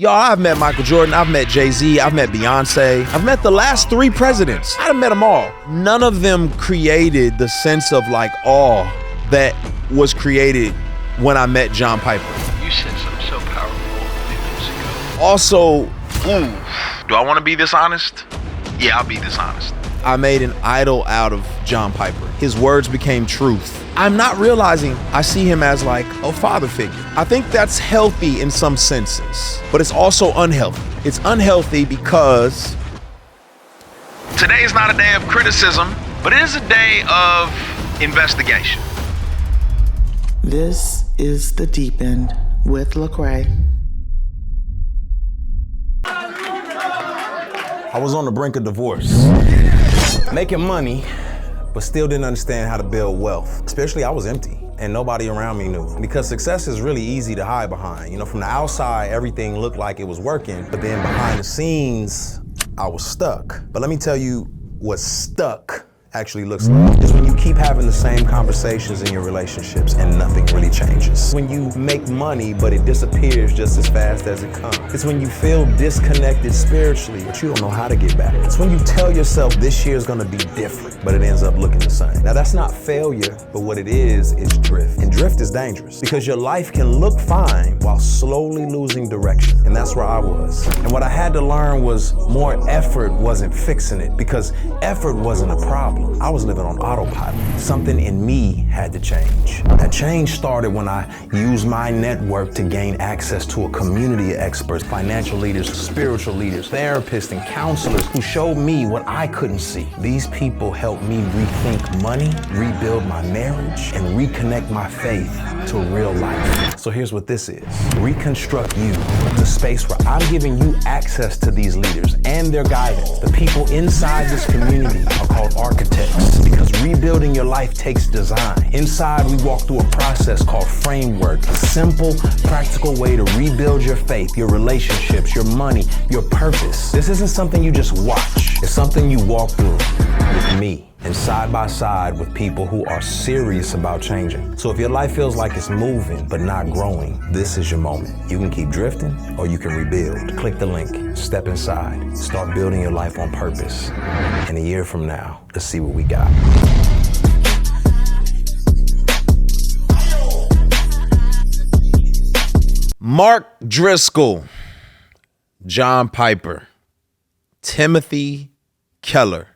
Y'all, I've met Michael Jordan, I've met Jay-Z, I've met Beyonce, I've met the last 3 presidents. I've met them all. None of them created the sense of like awe that was created when I met John Piper. You said something so powerful a few minutes ago. Also, Do I want to be this honest? Yeah, I'll be this honest. I made an idol out of John Piper. His words became truth. I'm not realizing I see him as like a father figure. I think that's healthy in some senses, but it's also unhealthy. It's unhealthy because Today is not a day of criticism, but it is a day of investigation. This is The Deep End with Lecrae. I was on the brink of divorce. Making money, but still didn't understand how to build wealth. Especially I was empty and nobody around me knew. Because success is really easy to hide behind. You know, from the outside, everything looked like it was working, but then behind the scenes, I was stuck. But let me tell you what stuck actually looks like. It's when you keep having the same conversations in your relationships and nothing really changes. When you make money, but it disappears just as fast as it comes. It's when you feel disconnected spiritually, but you don't know how to get back. It's when you tell yourself this year is gonna be different, but it ends up looking the same. Now that's not failure, but what it is drift. And drift is dangerous because your life can look fine while slowly losing direction. And that's where I was. And what I had to learn was more effort wasn't fixing it, because effort wasn't a problem. I was living on autopilot. Something in me had to change. That change started when I used my network to gain access to a community of experts, financial leaders, spiritual leaders, therapists, and counselors who showed me what I couldn't see. These people helped me rethink money, rebuild my marriage, and reconnect my faith to real life. So here's what this is. Reconstruct You, the space where I'm giving you access to these leaders and their guidance. The people inside this community are called architects, because rebuilding your life takes design. Inside, we walk through a process called Framework, a simple, practical way to rebuild your faith, your relationships, your money, your purpose. This isn't something you just watch. It's something you walk through with me, and side by side with people who are serious about changing. So if your life feels like it's moving but not growing, this is your moment. You can keep drifting or you can rebuild. Click the link, step inside, start building your life on purpose. And a year from now, let's see what we got. Mark Driscoll, John Piper, Timothy Keller.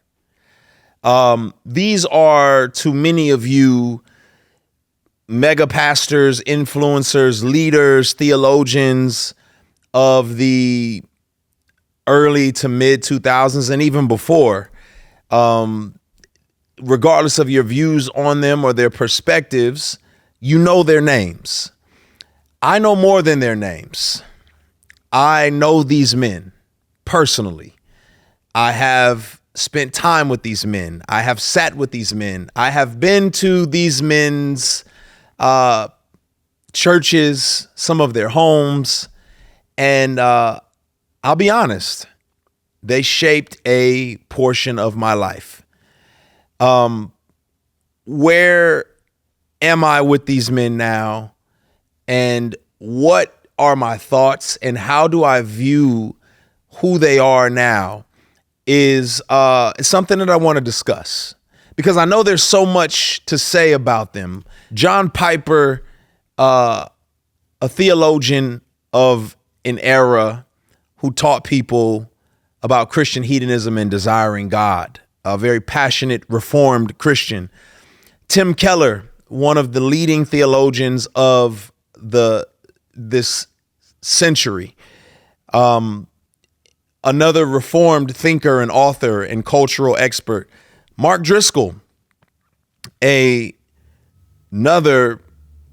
These are, to many of you, mega pastors, influencers, leaders, theologians of the early to mid 2000s and even before. Regardless of your views on them or their perspectives, you know their names. I know more than their names. I know these men personally. I have spent time with these men. I have sat with these men. I have been to these men's churches, some of their homes, and I'll be honest, they shaped a portion of my life. Where am I with these men now? And what are my thoughts and how do I view who they are now is something that I want to discuss, because I know there's so much to say about them. John Piper, a theologian of an era who taught people about Christian hedonism and desiring God, a very passionate, reformed Christian. Tim Keller, one of the leading theologians of this century, another reformed thinker and author and cultural expert. Mark Driscoll, another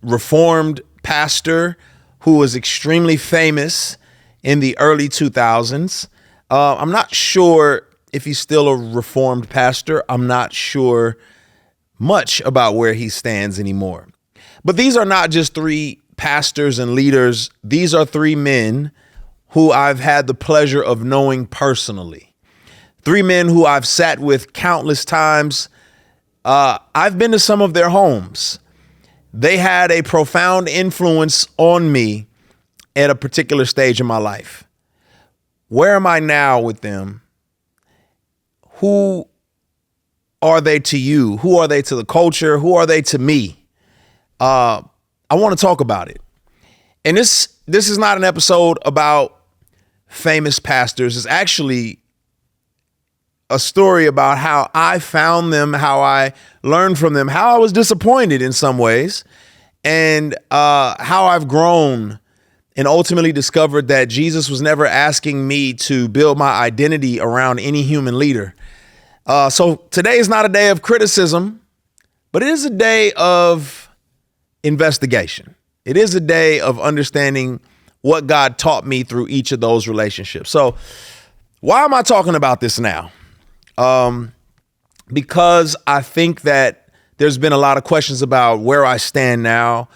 reformed pastor who was extremely famous in the early 2000s. I'm not sure if he's still a reformed pastor. I'm not sure much about where he stands anymore. But these are not just 3 pastors and leaders. These are 3 men who I've had the pleasure of knowing personally. 3 men who I've sat with countless times. I've been to some of their homes. They had a profound influence on me at a particular stage in my life. Where am I now with them? Who are they to you? Who are they to the culture? Who are they to me? I want to talk about it. And this is not an episode about famous pastors. It's actually a story about how I found them, how I learned from them, how I was disappointed in some ways, and how I've grown and ultimately discovered that Jesus was never asking me to build my identity around any human leader. So today is not a day of criticism, but it is a day of investigation. It is a day of understanding what God taught me through each of those relationships. So why am I talking about this now? Because I think that there's been a lot of questions about where I stand now,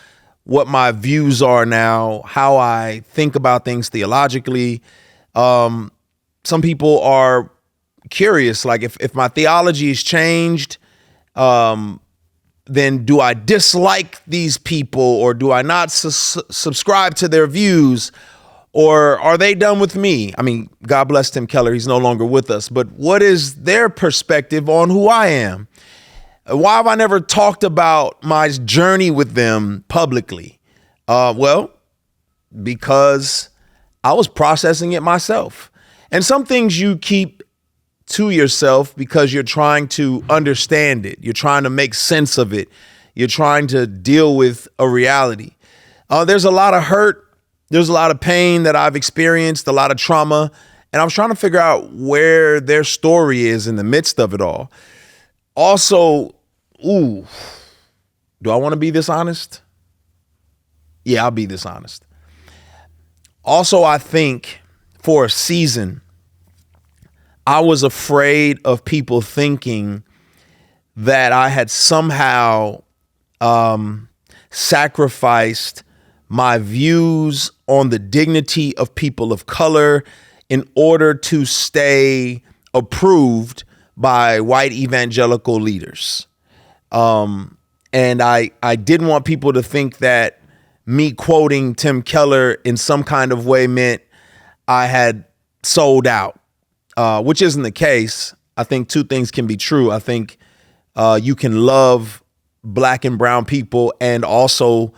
what my views are now, how I think about things theologically. Some people are curious, like if my theology has changed, then do I dislike these people, or do I not subscribe to their views, or are they done with me? I mean, God bless Tim Keller. He's no longer with us, but what is their perspective on who I am? Why have I never talked about my journey with them publicly? Well, because I was processing it myself. And some things you keep to yourself because you're trying to understand it. You're trying to make sense of it. You're trying to deal with a reality. There's a lot of hurt. There's a lot of pain that I've experienced, a lot of trauma. And I was trying to figure out where their story is in the midst of it all. Also, do I want to be this honest? Yeah, I'll be this honest. Also, I think for a season, I was afraid of people thinking that I had somehow sacrificed my views on the dignity of people of color in order to stay approved by white evangelical leaders. And I didn't want people to think that me quoting Tim Keller in some kind of way meant I had sold out. Which isn't the case. I think two things can be true. I think you can love black and brown people and also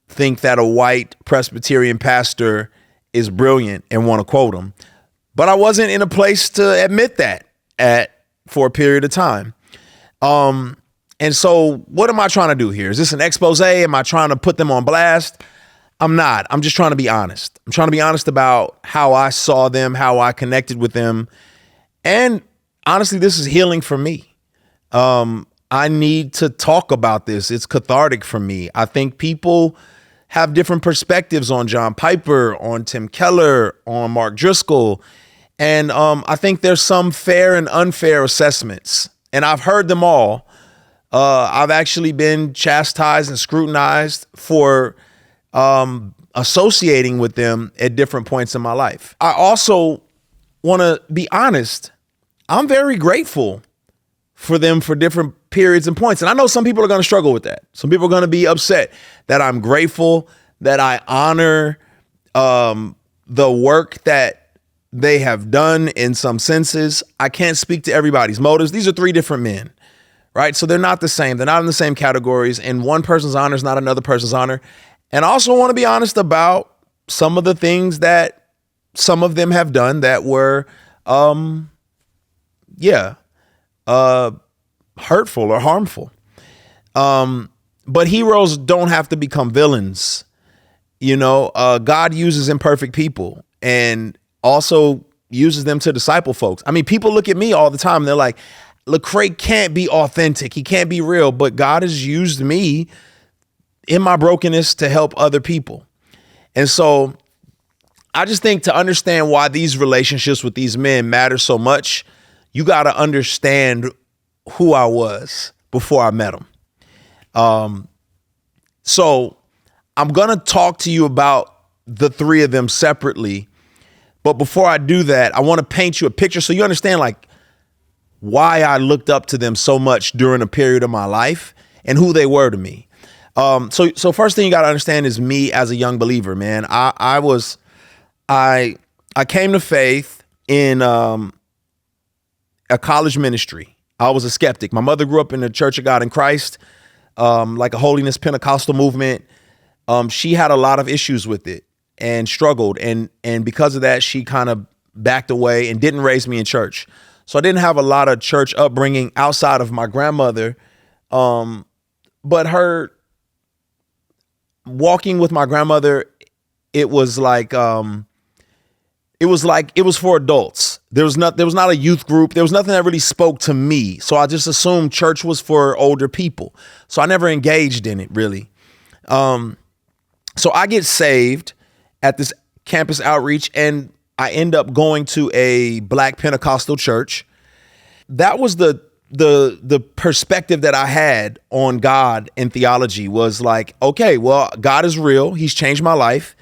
think that a white Presbyterian pastor is brilliant and want to quote him. But I wasn't in a place to admit that for a period of time. And so what am I trying to do here? Is this an expose? Am I trying to put them on blast? I'm not. I'm just trying to be honest. I'm trying to be honest about how I saw them, how I connected with them. And honestly, this is healing for me. I need to talk about this. It's cathartic for me. I think people have different perspectives on John Piper, on Tim Keller, on Mark Driscoll. And I think there's some fair and unfair assessments. And I've heard them all. I've actually been chastised and scrutinized for associating with them at different points in my life. I also want to be honest. I'm very grateful for them for different periods and points. And I know some people are going to struggle with that. Some people are going to be upset that I'm grateful, that I honor the work that they have done in some senses. I can't speak to everybody's motives. These are three different men, right? So they're not the same. They're not in the same categories. And one person's honor is not another person's honor. And I also want to be honest about some of the things that some of them have done that were, hurtful or harmful. But heroes don't have to become villains. You know, God uses imperfect people and also uses them to disciple folks. I mean, people look at me all the time and they're like, Lecrae can't be authentic. He can't be real. But God has used me in my brokenness to help other people. And so I just think to understand why these relationships with these men matter so much, you got to understand who I was before I met them. So I'm going to talk to you about the three of them separately. But before I do that, I want to paint you a picture so you understand like why I looked up to them so much during a period of my life and who they were to me. So first thing you got to understand is me as a young believer, man. I came to faith in a college ministry. I was a skeptic. My mother grew up in the Church of God in Christ, like a holiness Pentecostal movement. She had a lot of issues with it and struggled. And because of that, she kind of backed away and didn't raise me in church. So I didn't have a lot of church upbringing outside of my grandmother. But her walking with my grandmother, it was for adults. There was not a youth group. There was nothing that really spoke to me. So I just assumed church was for older people. So I never engaged in it really. So I get saved at this campus outreach and I end up going to a Black Pentecostal church. That was the perspective that I had on God and theology was like, okay, well, God is real. He's changed my life.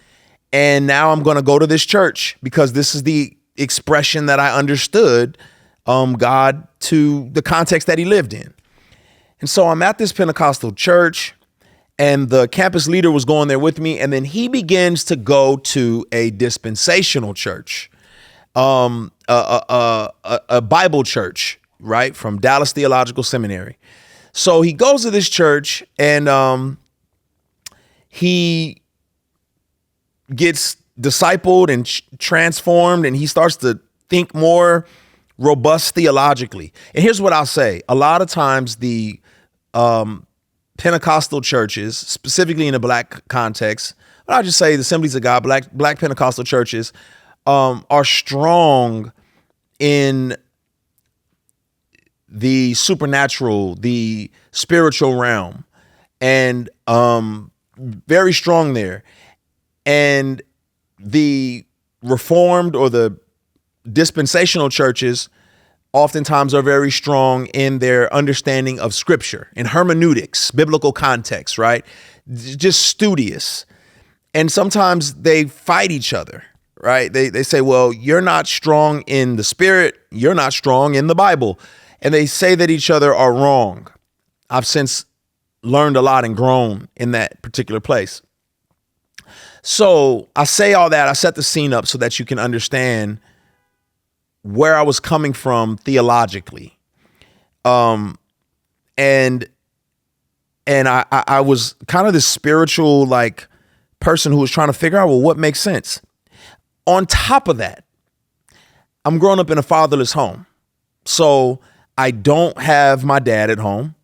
And now I'm going to go to this church because this is the expression that I understood God to the context that he lived in. And so I'm at this Pentecostal church and the campus leader was going there with me. And then he begins to go to a dispensational church, a Bible church, right, from Dallas Theological Seminary. So he goes to this church and he gets discipled and transformed, and he starts to think more robust theologically. And here's what I'll say. A lot of times the Pentecostal churches, specifically in the Black context, but I'll just say the Assemblies of God, Black Pentecostal churches are strong in the supernatural, the spiritual realm, and very strong there. And the Reformed or the dispensational churches oftentimes are very strong in their understanding of scripture and hermeneutics, biblical context, right? Just studious. And sometimes they fight each other, right? They say, well, you're not strong in the spirit. You're not strong in the Bible. And they say that each other are wrong. I've since learned a lot and grown in that particular place. So I say all that, I set the scene up so that you can understand where I was coming from theologically. And I was kind of this spiritual like person who was trying to figure out, well, what makes sense? On top of that, I'm growing up in a fatherless home. So I don't have my dad at home.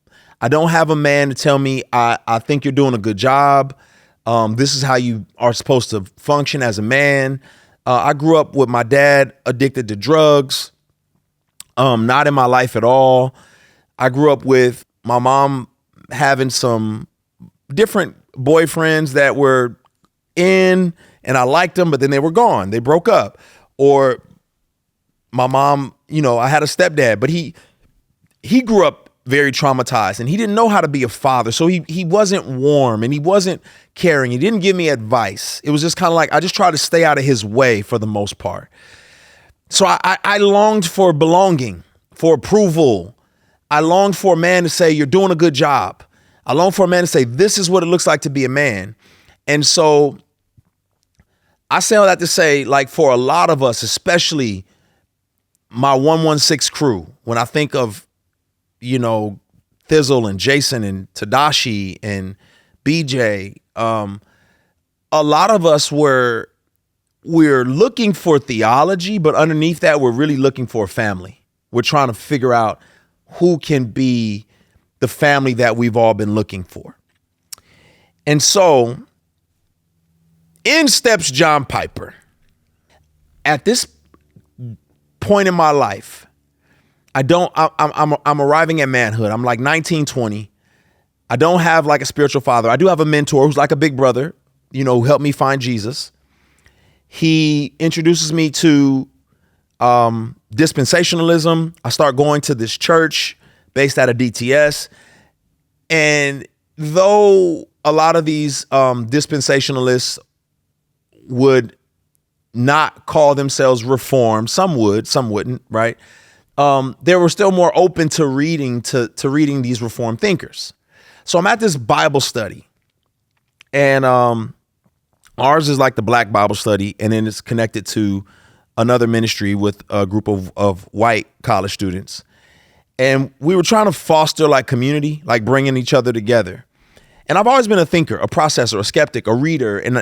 I don't have a man to tell me, I think you're doing a good job. This is how you are supposed to function as a man. I grew up with my dad addicted to drugs, not in my life at all. I grew up with my mom having some different boyfriends that were in, and I liked them, but then they were gone. They broke up. Or my mom, I had a stepdad, but he grew up very traumatized and he didn't know how to be a father. So he wasn't warm and he wasn't caring. He didn't give me advice. It was just kind of like, I just tried to stay out of his way for the most part. So I longed for belonging, for approval. I longed for a man to say, you're doing a good job. I longed for a man to say, this is what it looks like to be a man. And so I say all that to say, like, for a lot of us, especially my 116 crew, when I think of, Thizzle and Jason and Tadashi and BJ, a lot of us we're looking for theology, but underneath that, we're really looking for a family. We're trying to figure out who can be the family that we've all been looking for. And so in steps John Piper. At this point in my life, I'm arriving at manhood. I'm like 19, 20. I don't have like a spiritual father. I do have a mentor who's like a big brother, who helped me find Jesus. He introduces me to dispensationalism. I start going to this church based out of DTS. And though a lot of these dispensationalists would not call themselves reformed, some would, some wouldn't, right? They were still more open to reading these reformed thinkers. So I'm at this Bible study And ours is like the Black Bible study, and then it's connected to another ministry with a group of white college students. And we were trying to foster like community, like bringing each other together. And I've always been a thinker, a processor, a skeptic, a reader. And,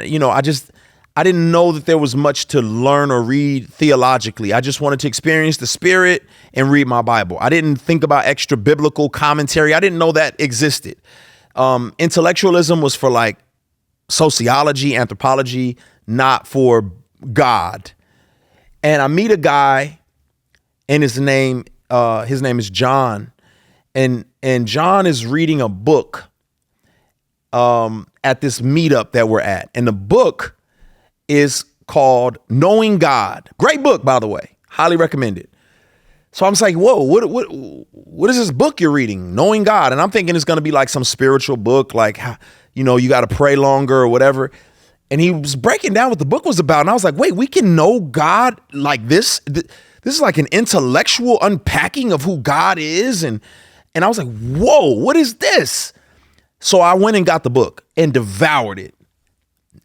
I didn't know that there was much to learn or read theologically. I just wanted to experience the Spirit and read my Bible. I didn't think about extra biblical commentary. I didn't know that existed. Intellectualism was for like sociology, anthropology, not for God. And I meet a guy, and his name is John. And John is reading a book at this meetup that we're at. And the book is called Knowing God. Great book, by the way. Highly recommend it. So I'm just like, whoa, what is this book you're reading? Knowing God. And I'm thinking it's going to be like some spiritual book, like, you got to pray longer or whatever. And he was breaking down what the book was about. And I was like, wait, we can know God like this? This is like an intellectual unpacking of who God is. And I was like, whoa, what is this? So I went and got the book and devoured it.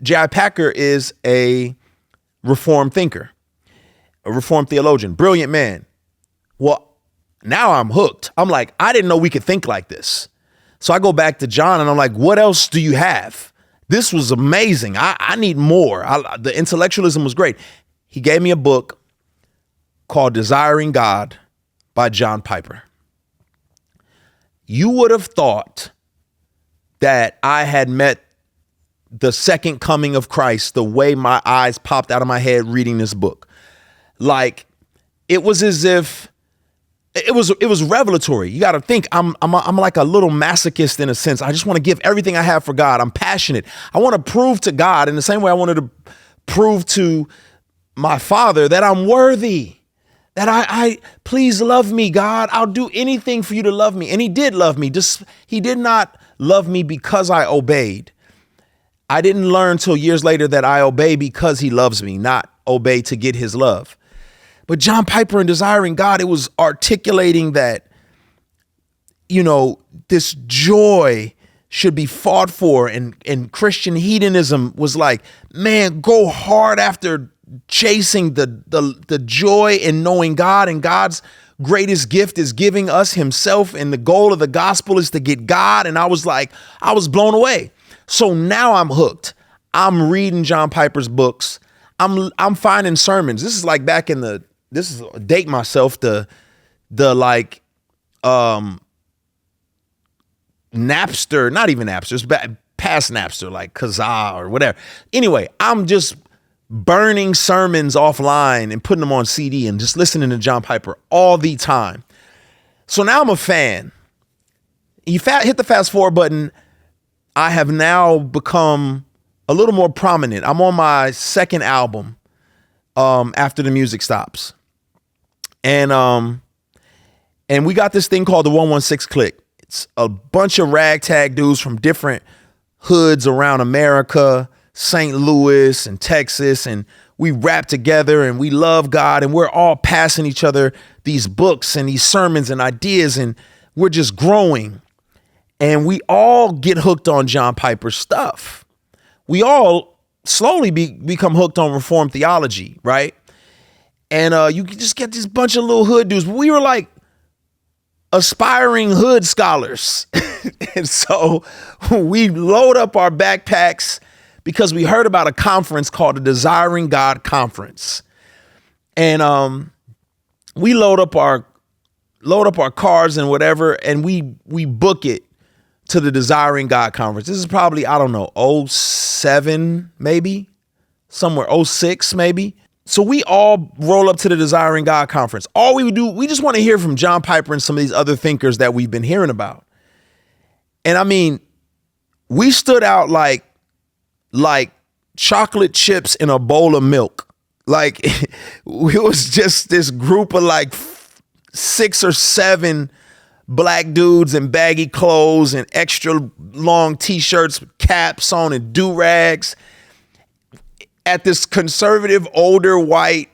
J.I. Packer is a Reformed thinker, a Reformed theologian, brilliant man. Well, now I'm hooked. I'm like, I didn't know we could think like this. So I go back to John and I'm like, what else do you have? This was amazing. I need more. The intellectualism was great. He gave me a book called Desiring God by John Piper. You would have thought that I had met the second coming of Christ the way my eyes popped out of my head reading this book. Like, it was as if it was revelatory. You got to think I'm like a little masochist in a sense. I just want to give everything I have for God. I'm passionate. I want to prove to God in the same way I wanted to prove to my father that I'm worthy, that I please love me, God. I'll do anything for you to love me. And he did love me. Just, he did not love me because I obeyed. I didn't learn till years later that I obey because he loves me, not obey to get his love. But John Piper in Desiring God, it was articulating that, this joy should be fought for. And Christian hedonism was like, man, go hard after chasing the joy in knowing God. And God's greatest gift is giving us himself. And the goal of the gospel is to get God. And I was blown away. So now I'm hooked. I'm reading John Piper's books. I'm finding sermons. This is like back in this is date myself, the like Napster, not even Napster, it's past Napster, like Kazaa or whatever. Anyway, I'm just burning sermons offline and putting them on CD and just listening to John Piper all the time. So now I'm a fan. You hit the fast forward button. I have now become a little more prominent. I'm on my second album after the music stops. And we got this thing called the 116 Click. It's a bunch of ragtag dudes from different hoods around America, St. Louis and Texas. And we rap together and we love God. And we're all passing each other these books and these sermons and ideas. And we're just growing. And we all get hooked on John Piper's stuff. We all slowly become hooked on Reformed theology, right? And you can just get this bunch of little hood dudes. We were like aspiring hood scholars. And so we load up our backpacks because we heard about a conference called the Desiring God Conference. And we load up our cars and whatever, and we book it to the Desiring God Conference. This is probably, I don't know, 07 maybe, somewhere 06 maybe. So we all roll up to the Desiring God Conference. All we do, we just want to hear from John Piper and some of these other thinkers that we've been hearing about. And I mean, we stood out like chocolate chips in a bowl of milk. Like, it was just this group of like 6 or 7 black dudes in baggy clothes and extra long t-shirts with caps on and do-rags at this conservative, older white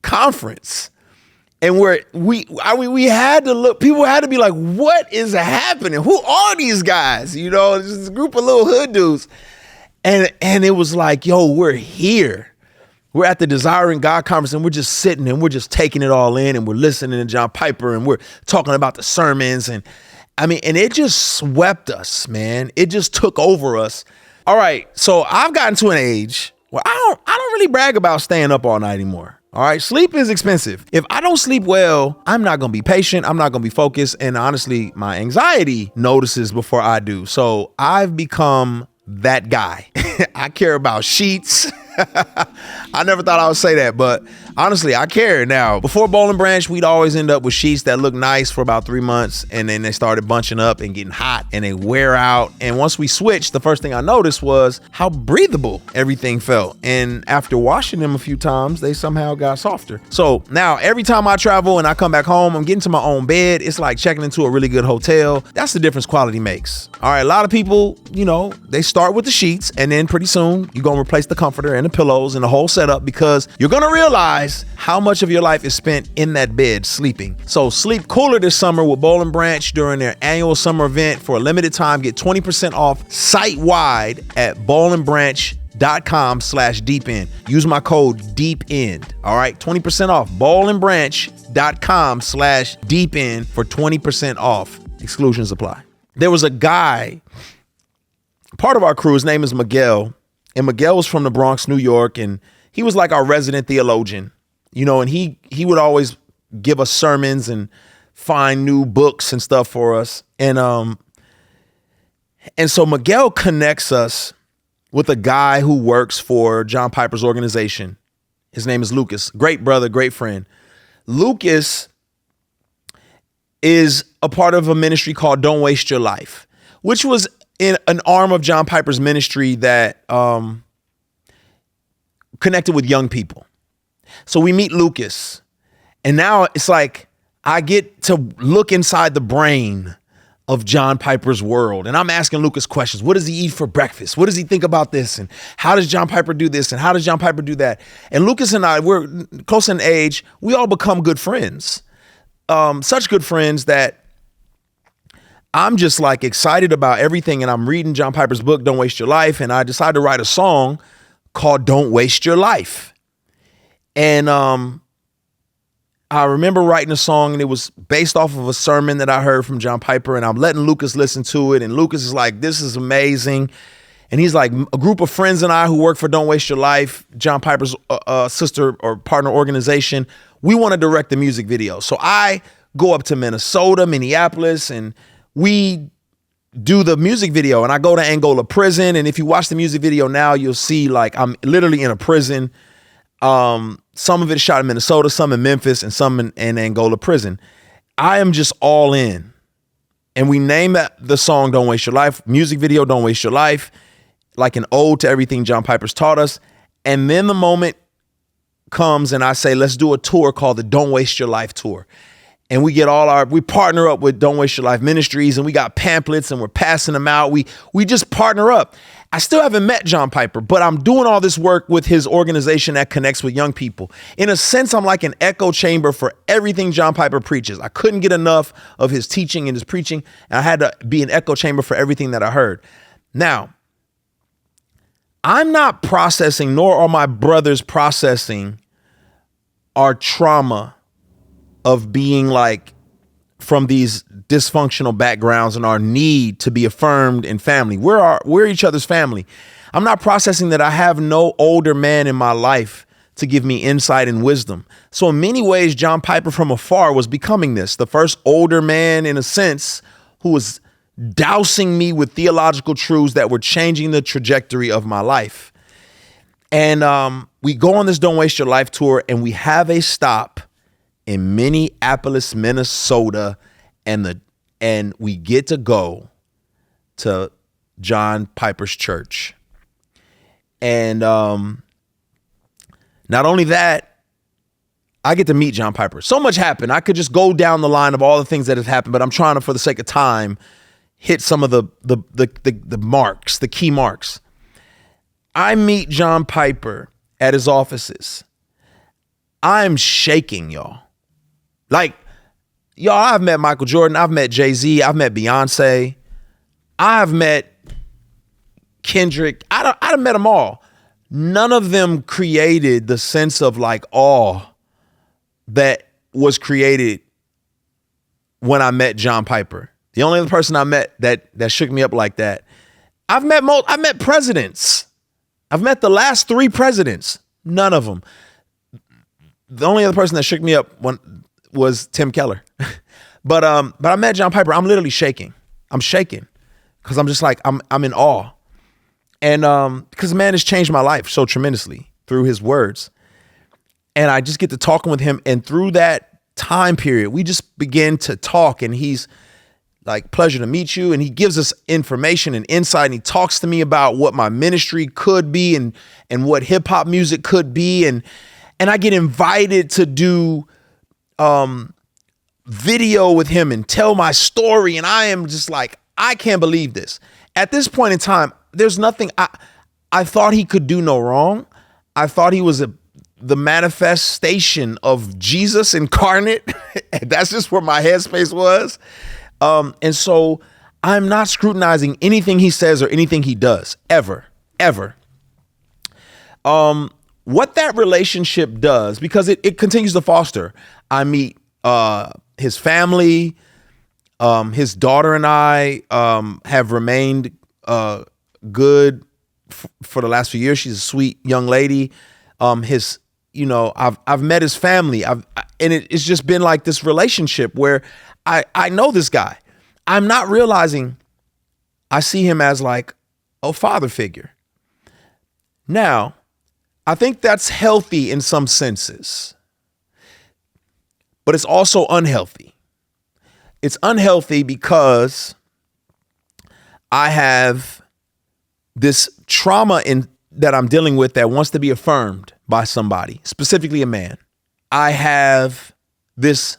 conference. And we had to look, people had to be like, what is happening? Who are these guys? You know, it's just a group of little hood dudes. And it was like, yo, we're here. We're at the Desiring God conference and we're just sitting and we're just taking it all in and we're listening to John Piper and we're talking about the sermons. And I mean, and it just swept us, man. It just took over us. All right. So I've gotten to an age where I don't really brag about staying up all night anymore. All right. Sleep is expensive. If I don't sleep well, I'm not going to be patient. I'm not going to be focused. And honestly, my anxiety notices before I do. So I've become that guy. I care about sheets. I never thought I would say that, but honestly, I care now. Before Boll and Branch, we'd always end up with sheets that look nice for about 3 months, and then they started bunching up and getting hot, and they wear out. And once we switched, the first thing I noticed was how breathable everything felt. And after washing them a few times, they somehow got softer. So now every time I travel and I come back home, I'm getting to my own bed. It's like checking into a really good hotel. That's the difference quality makes. All right, a lot of people, you know, they start with the sheets, and then pretty soon you're gonna replace the comforter and the pillows and the whole setup, because you're gonna realize how much of your life is spent in that bed sleeping. So sleep cooler this summer with Boll and Branch during their annual summer event. For a limited time, get 20% off site-wide at bollandbranch.com/deepend. Use my code DEEPEND. All right, 20% off. bollandbranch.com/deepend for 20% off. Exclusions apply. There was a guy, part of our crew, his name is Miguel. And Miguel was from the Bronx, New York, and he was like our resident theologian, you know, and he would always give us sermons and find new books and stuff for us. And so Miguel connects us with a guy who works for John Piper's organization. His name is Lucas. Great brother, great friend. Lucas is a part of a ministry called Don't Waste Your Life, which was in an arm of John Piper's ministry that connected with young people. So we meet Lucas, and now it's like I get to look inside the brain of John Piper's world. And I'm asking Lucas questions. What does he eat for breakfast? What does he think about this? And how does John Piper do this? And how does John Piper do that? And Lucas and I, we're close in age. We all become good friends. Such good friends that I'm just like excited about everything. And I'm reading John Piper's book, Don't Waste Your Life. And I decided to write a song called Don't Waste Your Life. And I remember writing a song, and it was based off of a sermon that I heard from John Piper. And I'm letting Lucas listen to it. And Lucas is like, this is amazing. And he's like, a group of friends and I who work for Don't Waste Your Life, John Piper's sister or partner organization, we want to direct the music video. So I go up to Minneapolis, and we do the music video. And I go to Angola prison. And if you watch the music video now, you'll see like I'm literally in a prison. Some of it is shot in Minnesota, some in Memphis, and some in Angola prison. I am just all in. And we name the song Don't Waste Your Life, music video Don't Waste Your Life, like an ode to everything John Piper's taught us. And then the moment comes and I say, let's do a tour called the Don't Waste Your Life Tour. And we get we partner up with Don't Waste Your Life Ministries, and we got pamphlets and we're passing them out. We just partner up. I still haven't met John Piper, but I'm doing all this work with his organization that connects with young people. In a sense, I'm like an echo chamber for everything John Piper preaches. I couldn't get enough of his teaching and his preaching, and I had to be an echo chamber for everything that I heard. Now, I'm not processing, nor are my brothers processing our trauma of being like from these dysfunctional backgrounds and our need to be affirmed in family. We're each other's family. I'm not processing that I have no older man in my life to give me insight and wisdom. So in many ways, John Piper from afar was becoming this, the first older man in a sense who was dousing me with theological truths that were changing the trajectory of my life. And we go on this Don't Waste Your Life tour, and we have a stop in Minneapolis, Minnesota, and we get to go to John Piper's church. And not only that, I get to meet John Piper. So much happened. I could just go down the line of all the things that have happened, but I'm trying to, for the sake of time, hit some of the marks, the key marks. I meet John Piper at his offices. I'm shaking, y'all. Like, y'all, I've met Michael Jordan. I've met Jay-Z. I've met Beyonce. I've met Kendrick. I've met them all. None of them created the sense of like awe that was created when I met John Piper. The only other person I met that shook me up like that. I've met presidents. I've met the last 3 presidents. None of them. The only other person that shook me up was Tim Keller. But I met John Piper. I'm literally shaking. I'm shaking because I'm just like I'm in awe. And because the man has changed my life so tremendously through his words. And I just get to talking with him. And through that time period, we just begin to talk. And he's like, pleasure to meet you. And he gives us information and insight. And he talks to me about what my ministry could be and what hip hop music could be. And I get invited to do video with him and tell my story. And I am just like, I can't believe this. At this point in time, there's nothing. I thought he could do no wrong. I thought he was the manifestation of Jesus incarnate. That's just where my headspace was. And so I'm not scrutinizing anything he says or anything he does, ever. What that relationship does, because it continues to foster. I meet his family. His daughter and I have remained good for the last few years. She's a sweet young lady. I've met his family. And it's just been like this relationship where I know this guy. I'm not realizing I see him as like a father figure. Now, I think that's healthy in some senses, but it's also unhealthy. It's unhealthy because I have this trauma that I'm dealing with that wants to be affirmed by somebody, specifically a man. I have this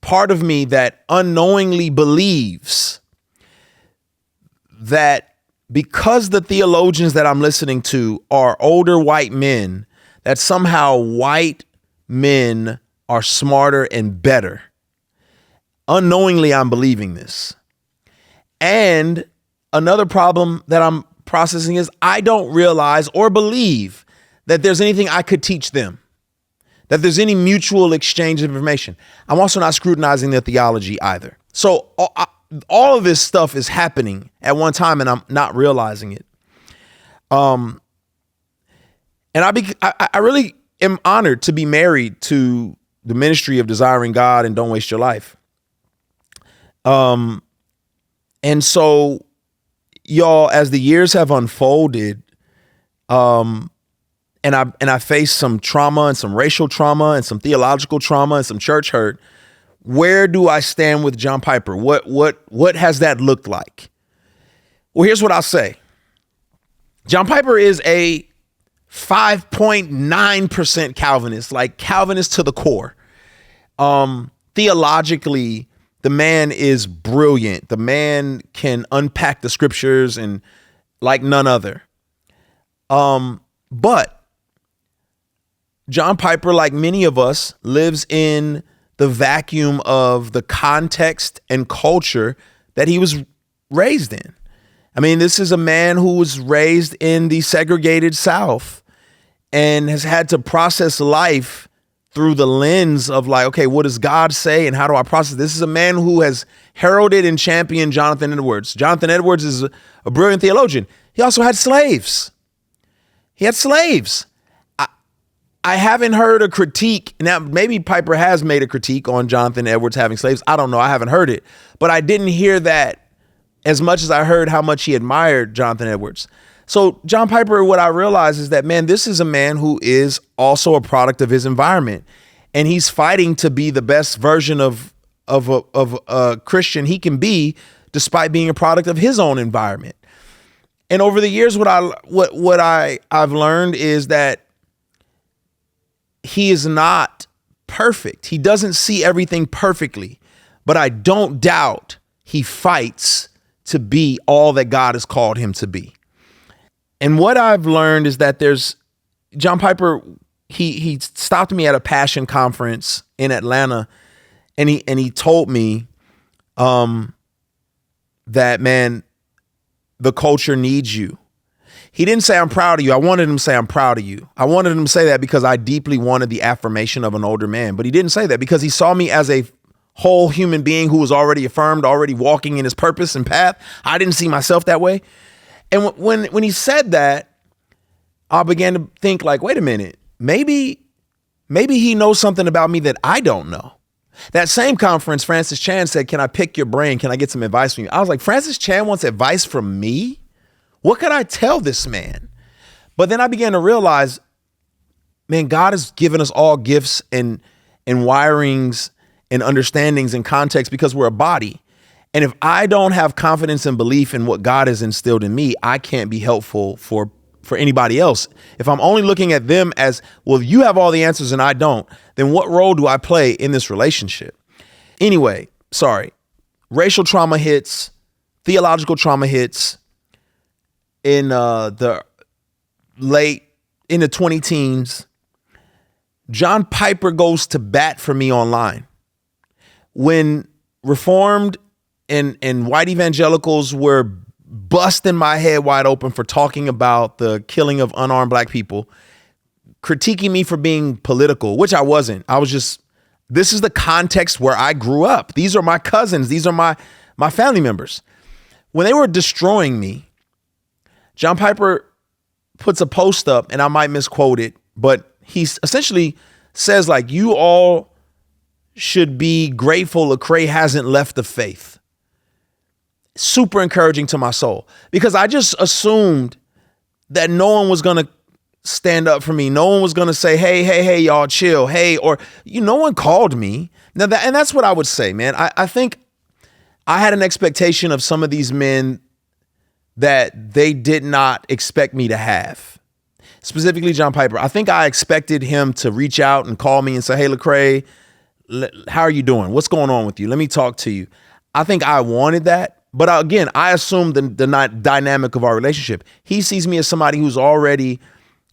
part of me that unknowingly believes that because the theologians that I'm listening to are older white men, that somehow white men are smarter and better. Unknowingly, I'm believing this. And another problem that I'm processing is I don't realize or believe that there's anything I could teach them, that there's any mutual exchange of information. I'm also not scrutinizing their theology either. So all of this stuff is happening at one time and I'm not realizing it. And I really am honored to be married to the ministry of desiring God and don't waste your life. And so y'all, as the years have unfolded, and I faced some trauma and some racial trauma and some theological trauma and some church hurt. Where do I stand with John Piper? What has that looked like? Well, here's what I'll say. John Piper is a 5.9% Calvinist, like Calvinist to the core. Theologically, the man is brilliant. The man can unpack the scriptures and like none other. But John Piper, like many of us, lives in the vacuum of the context and culture that he was raised in. I mean, this is a man who was raised in the segregated South and has had to process life through the lens of like, okay, what does God say and how do I process? This is a man who has heralded and championed Jonathan Edwards. Jonathan Edwards is a brilliant theologian. He also had slaves. He had slaves. I haven't heard a critique. Now, maybe Piper has made a critique on Jonathan Edwards having slaves. I don't know. I haven't heard it. But I didn't hear that as much as I heard how much he admired Jonathan Edwards. So John Piper, what I realized is that, man, this is a man who is also a product of his environment. And he's fighting to be the best version of a Christian he can be, despite being a product of his own environment. And over the years, what I've learned is that he is not perfect. He doesn't see everything perfectly, but I don't doubt he fights to be all that God has called him to be. And what I've learned is that John Piper, he stopped me at a passion conference in Atlanta, and he told me that, man, the culture needs you. He didn't say I'm proud of you. I wanted him to say I'm proud of you. I wanted him to say that because I deeply wanted the affirmation of an older man. But he didn't say that because he saw me as a whole human being who was already affirmed, already walking in his purpose and path. I didn't see myself that way. And when he said that, I began to think like, wait a minute, maybe he knows something about me that I don't know. That same conference, Francis Chan said, can I pick your brain? Can I get some advice from you? I was like, Francis Chan wants advice from me? What could I tell this man? But then I began to realize, man, God has given us all gifts and wirings and understandings and context because we're a body. And if I don't have confidence and belief in what God has instilled in me, I can't be helpful for anybody else. If I'm only looking at them as, well, you have all the answers and I don't, then what role do I play in this relationship? Anyway, sorry. Racial trauma hits, theological trauma hits in the 20 teens. John Piper goes to bat for me online. When Reformed and white evangelicals were busting my head wide open for talking about the killing of unarmed black people, critiquing me for being political, which I wasn't. I was just, this is the context where I grew up. These are my cousins. These are my family members. When they were destroying me, John Piper puts a post up, and I might misquote it, but he essentially says like, you all should be grateful Lecrae hasn't left the faith. Super encouraging to my soul, because I just assumed that no one was going to stand up for me. No one was going to say, hey, y'all chill. Hey, or no one called me. Now and that's what I would say, man. I think I had an expectation of some of these men that they did not expect me to have. Specifically John Piper. I think I expected him to reach out and call me and say, hey, Lecrae, how are you doing? What's going on with you? Let me talk to you. I think I wanted that. But again, I assumed the dynamic of our relationship. He sees me as somebody who's already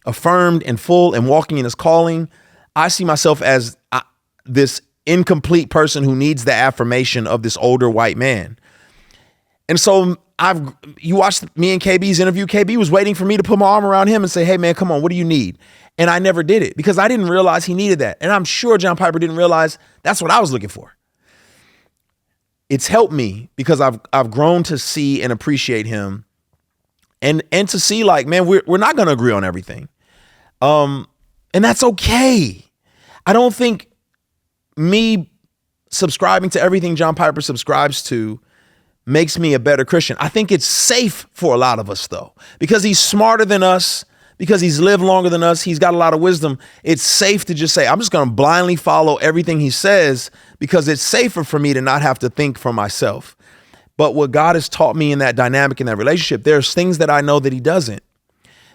affirmed and full and walking in his calling. I see myself as this incomplete person who needs the affirmation of this older white man. And so you watched me and KB's interview. KB was waiting for me to put my arm around him and say, hey, man, come on, what do you need? And I never did it because I didn't realize he needed that. And I'm sure John Piper didn't realize that's what I was looking for. It's helped me because I've grown to see and appreciate him and to see like, man, we're not going to agree on everything. And that's okay. I don't think me subscribing to everything John Piper subscribes to makes me a better Christian. I think it's safe for a lot of us though, because he's smarter than us, because he's lived longer than us. He's got a lot of wisdom. It's safe to just say, I'm just going to blindly follow everything he says because it's safer for me to not have to think for myself. But what God has taught me in that dynamic, in that relationship, there's things that I know that he doesn't.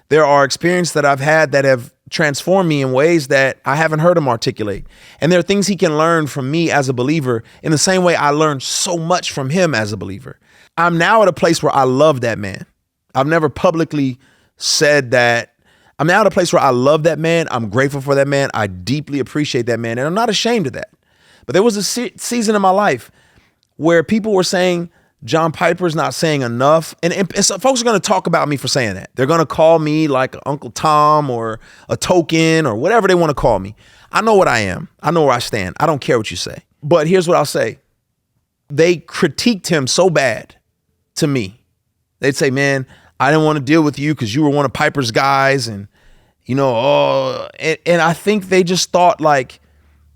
There are experiences that I've had that have transformed me in ways that I haven't heard him articulate. And there are things he can learn from me as a believer in the same way I learned so much from him as a believer. I'm now at a place where I love that man. I've never publicly said that. I'm now at a place where I love that man. I'm grateful for that man. I deeply appreciate that man. And I'm not ashamed of that. But there was a season in my life where people were saying, John Piper's not saying enough. And so folks are going to talk about me for saying that. They're going to call me like Uncle Tom or a token or whatever they want to call me. I know what I am. I know where I stand. I don't care what you say. But here's what I'll say. They critiqued him so bad to me. They'd say, man, I didn't want to deal with you because you were one of Piper's guys. And, and I think they just thought like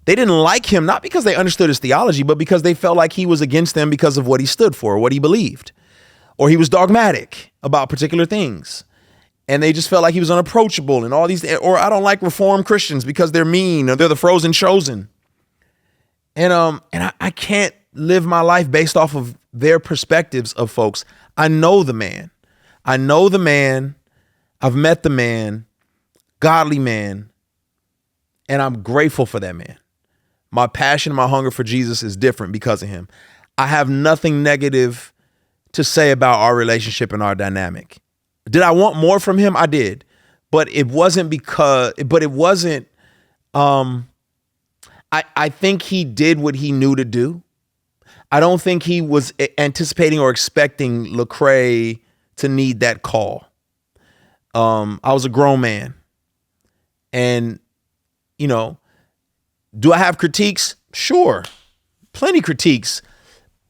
they didn't like him, not because they understood his theology, but because they felt like he was against them because of what he stood for, or what he believed, or he was dogmatic about particular things. And they just felt like he was unapproachable and all these, or I don't like Reformed Christians because they're mean or they're the frozen chosen. And I can't live my life based off of their perspectives of folks. I know the man. I've met the man, godly man, and I'm grateful for that man. My passion, my hunger for Jesus is different because of him. I have nothing negative to say about our relationship and our dynamic. Did I want more from him? I did, but it wasn't I think he did what he knew to do. I don't think he was anticipating or expecting Lecrae to need that call. I was a grown man. And, you know, do I have critiques? Sure. Plenty critiques.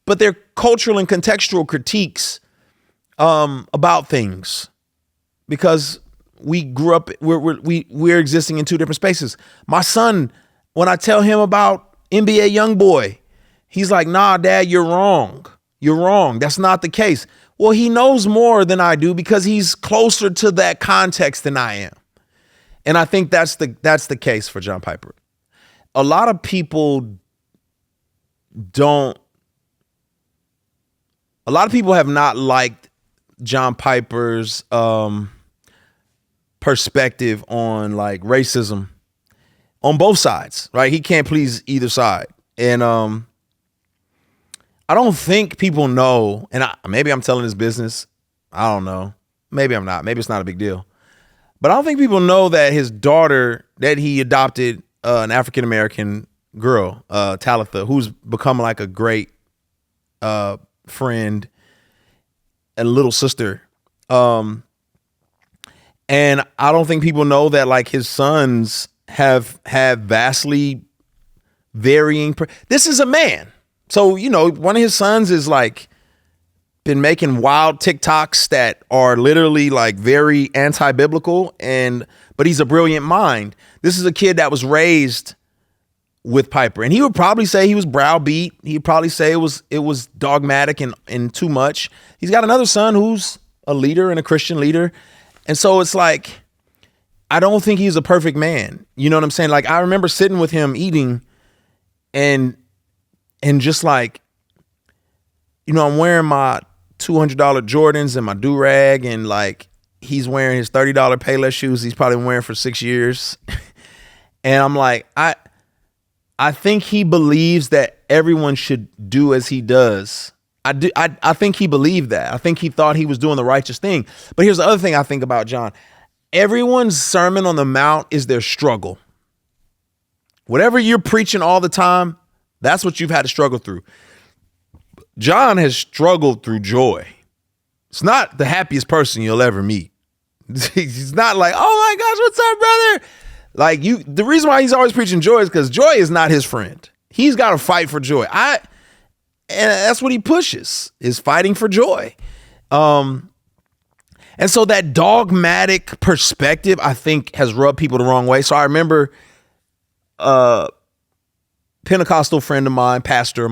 But they're cultural and contextual critiques about things. Because we grew up, we're existing in two different spaces. My son, when I tell him about NBA YoungBoy, he's like, nah, Dad, you're wrong. You're wrong. That's not the case. Well, he knows more than I do because he's closer to that context than I am. And I think that's the case for John Piper. A lot of people have not liked John Piper's perspective on like racism on both sides, right? He can't please either side. And I don't think people know, and maybe I'm telling his business. I don't know. Maybe I'm not. Maybe it's not a big deal. But I don't think people know that his daughter, that he adopted an African-American girl, Talitha, who's become like a great friend and little sister. And I don't think people know that like his sons have vastly varying. This is a man. So, you know, one of his sons is like been making wild TikToks that are literally like very anti-biblical, but he's a brilliant mind. This is a kid that was raised with Piper, and he would probably say he was browbeat. He'd probably say it was dogmatic and too much. He's got another son who's a leader and a Christian leader. And so it's like, I don't think he's a perfect man. You know what I'm saying? Like, I remember sitting with him eating and just like, you know, I'm wearing my $200 Jordans and my do-rag, and like he's wearing his $30 Payless shoes he's probably been wearing for 6 years. And I'm like, I think he believes that everyone should do as he does. I think he believed that. I think he thought he was doing the righteous thing. But here's the other thing I think about John. Everyone's Sermon on the Mount is their struggle. Whatever you're preaching all the time, that's what you've had to struggle through. John has struggled through joy. It's not the happiest person you'll ever meet. He's not like, oh my gosh, what's up, brother? Like the reason why he's always preaching joy is because joy is not his friend. He's got to fight for joy. And that's what he pushes, is fighting for joy. And so that dogmatic perspective, I think, has rubbed people the wrong way. So I remember Pentecostal friend of mine, pastor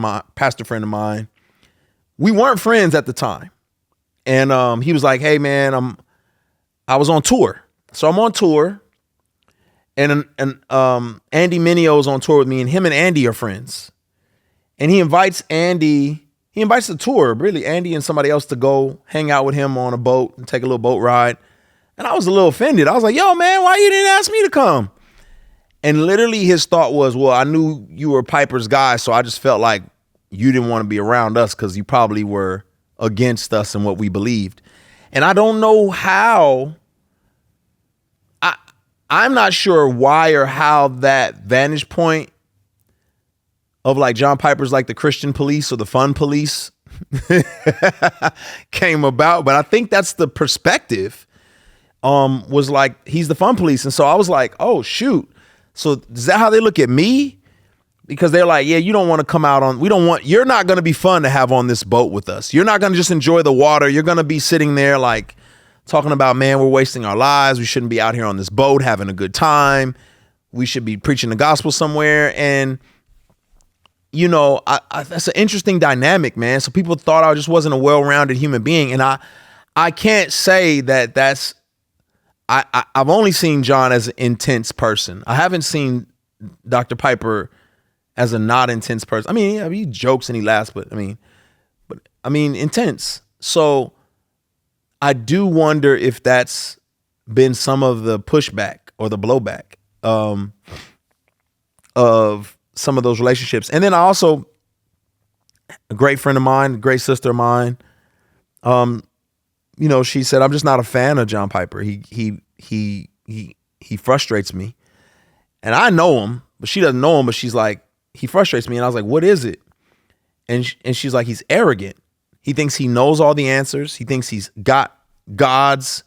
friend of mine. We weren't friends at the time. And he was like, hey, man, I was on tour. So I'm on tour. And Andy Minio's on tour with me, and him and Andy are friends. And he invites the tour, really, Andy and somebody else, to go hang out with him on a boat and take a little boat ride. And I was a little offended. I was like, yo, man, why you didn't ask me to come? And literally his thought was, well, I knew you were Piper's guy, so I just felt like you didn't want to be around us because you probably were against us and what we believed. And I don't know how. I'm not sure why or how that vantage point of like John Piper's like the Christian police or the fun police came about. But I think that's the perspective, was like, he's the fun police. And so I was like, oh, shoot. So is that how they look at me? Because they're like, yeah, you don't want to come out you're not going to be fun to have on this boat with us. You're not going to just enjoy the water. You're going to be sitting there like talking about, man, we're wasting our lives. We shouldn't be out here on this boat having a good time. We should be preaching the gospel somewhere. And, you know, that's an interesting dynamic, man. So people thought I just wasn't a well-rounded human being. And I can't say that that's, I've only seen John as an intense person. I haven't seen Dr. Piper as a not intense person. I mean, he jokes and he laughs, but I mean, intense. So I do wonder if that's been some of the pushback or the blowback of some of those relationships. And then I also, a great friend of mine, a great sister of mine, you know, she said, I'm just not a fan of John Piper. He frustrates me. And I know him, but she doesn't know him, but she's like, he frustrates me. And I was like, what is it? And she's like, he's arrogant. He thinks he knows all the answers. He thinks he's got God's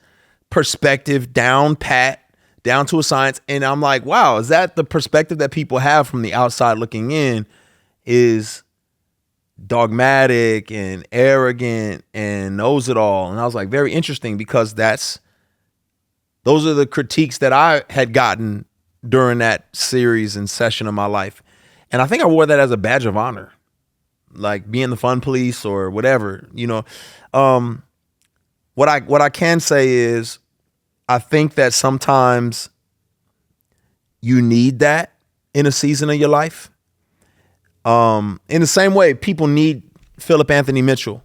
perspective down pat, down to a science. And I'm like, wow, is that the perspective that people have from the outside looking in, is dogmatic and arrogant and knows it all? And I was like, very interesting, because those are the critiques that I had gotten during that series and session of my life. And I think I wore that as a badge of honor, like being the fun police or whatever, What I can say is, I think that sometimes you need that in a season of your life. In the same way, people need Philip Anthony Mitchell.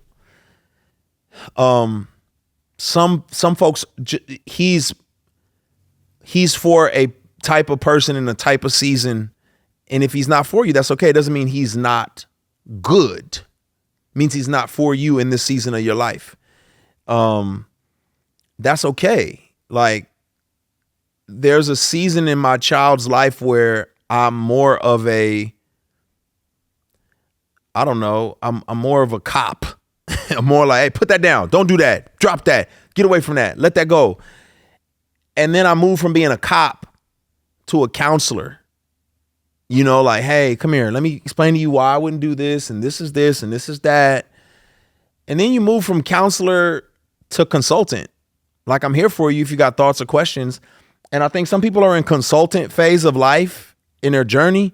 Some folks, he's for a type of person in a type of season. And if he's not for you, that's okay. It doesn't mean he's not good. It means he's not for you in this season of your life. That's okay. Like, there's a season in my child's life where I'm more of I'm more of a cop. I'm more like, hey, put that down. Don't do that. Drop that. Get away from that. Let that go. And then I moved from being a cop to a counselor. Like, hey, come here. Let me explain to you why I wouldn't do this. And this is this and this is that. And then you move from counselor to consultant. Like, I'm here for you if you got thoughts or questions. And I think some people are in consultant phase of life in their journey.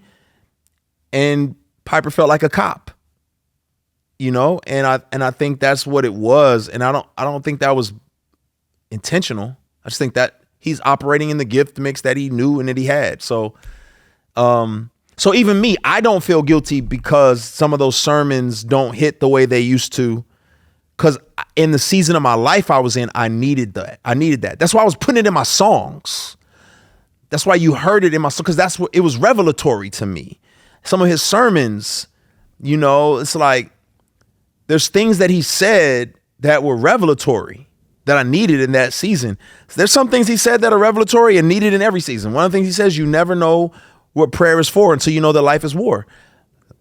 And Piper felt like a cop, and I think that's what it was. And I don't think that was intentional. I just think that he's operating in the gift mix that he knew and that he had. So even me, I don't feel guilty because some of those sermons don't hit the way they used to. Because in the season of my life I was in, I needed that. That's why I was putting it in my songs. That's why you heard it in my song, because that's what it was revelatory to me. Some of his sermons, it's like there's things that he said that were revelatory that I needed in that season. There's some things he said that are revelatory and needed in every season. One of the things he says, you never know what prayer is for until you know that life is war.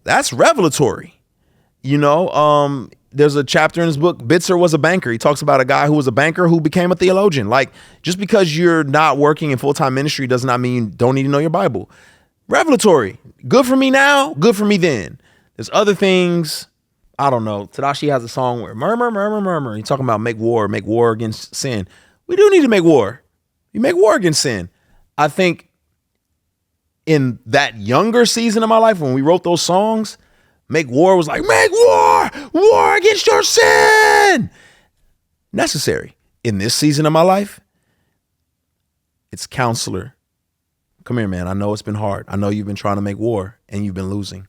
That's revelatory. There's a chapter in his book, Bitzer Was a Banker. He talks about a guy who was a banker who became a theologian. Like, just because you're not working in full-time ministry does not mean you don't need to know your Bible. Revelatory. Good for me now, good for me then. There's other things. I don't know. Tadashi has a song where murmur, murmur, murmur. He's talking about make war against sin. We do need to make war. You make war against sin. I think in that younger season of my life, when we wrote those songs, make war was like, make war against your sin. Necessary. In this season of my life, it's counselor. Come here, man. I know it's been hard. I know you've been trying to make war and you've been losing.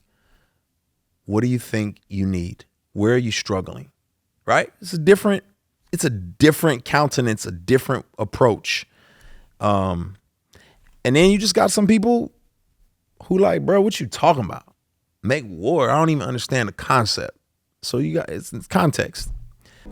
What do you think you need? Where are you struggling? Right? It's a different countenance, a different approach. And then you just got some people who like, bro, what you talking about? Make war. I don't even understand the concept. So you got, it's context.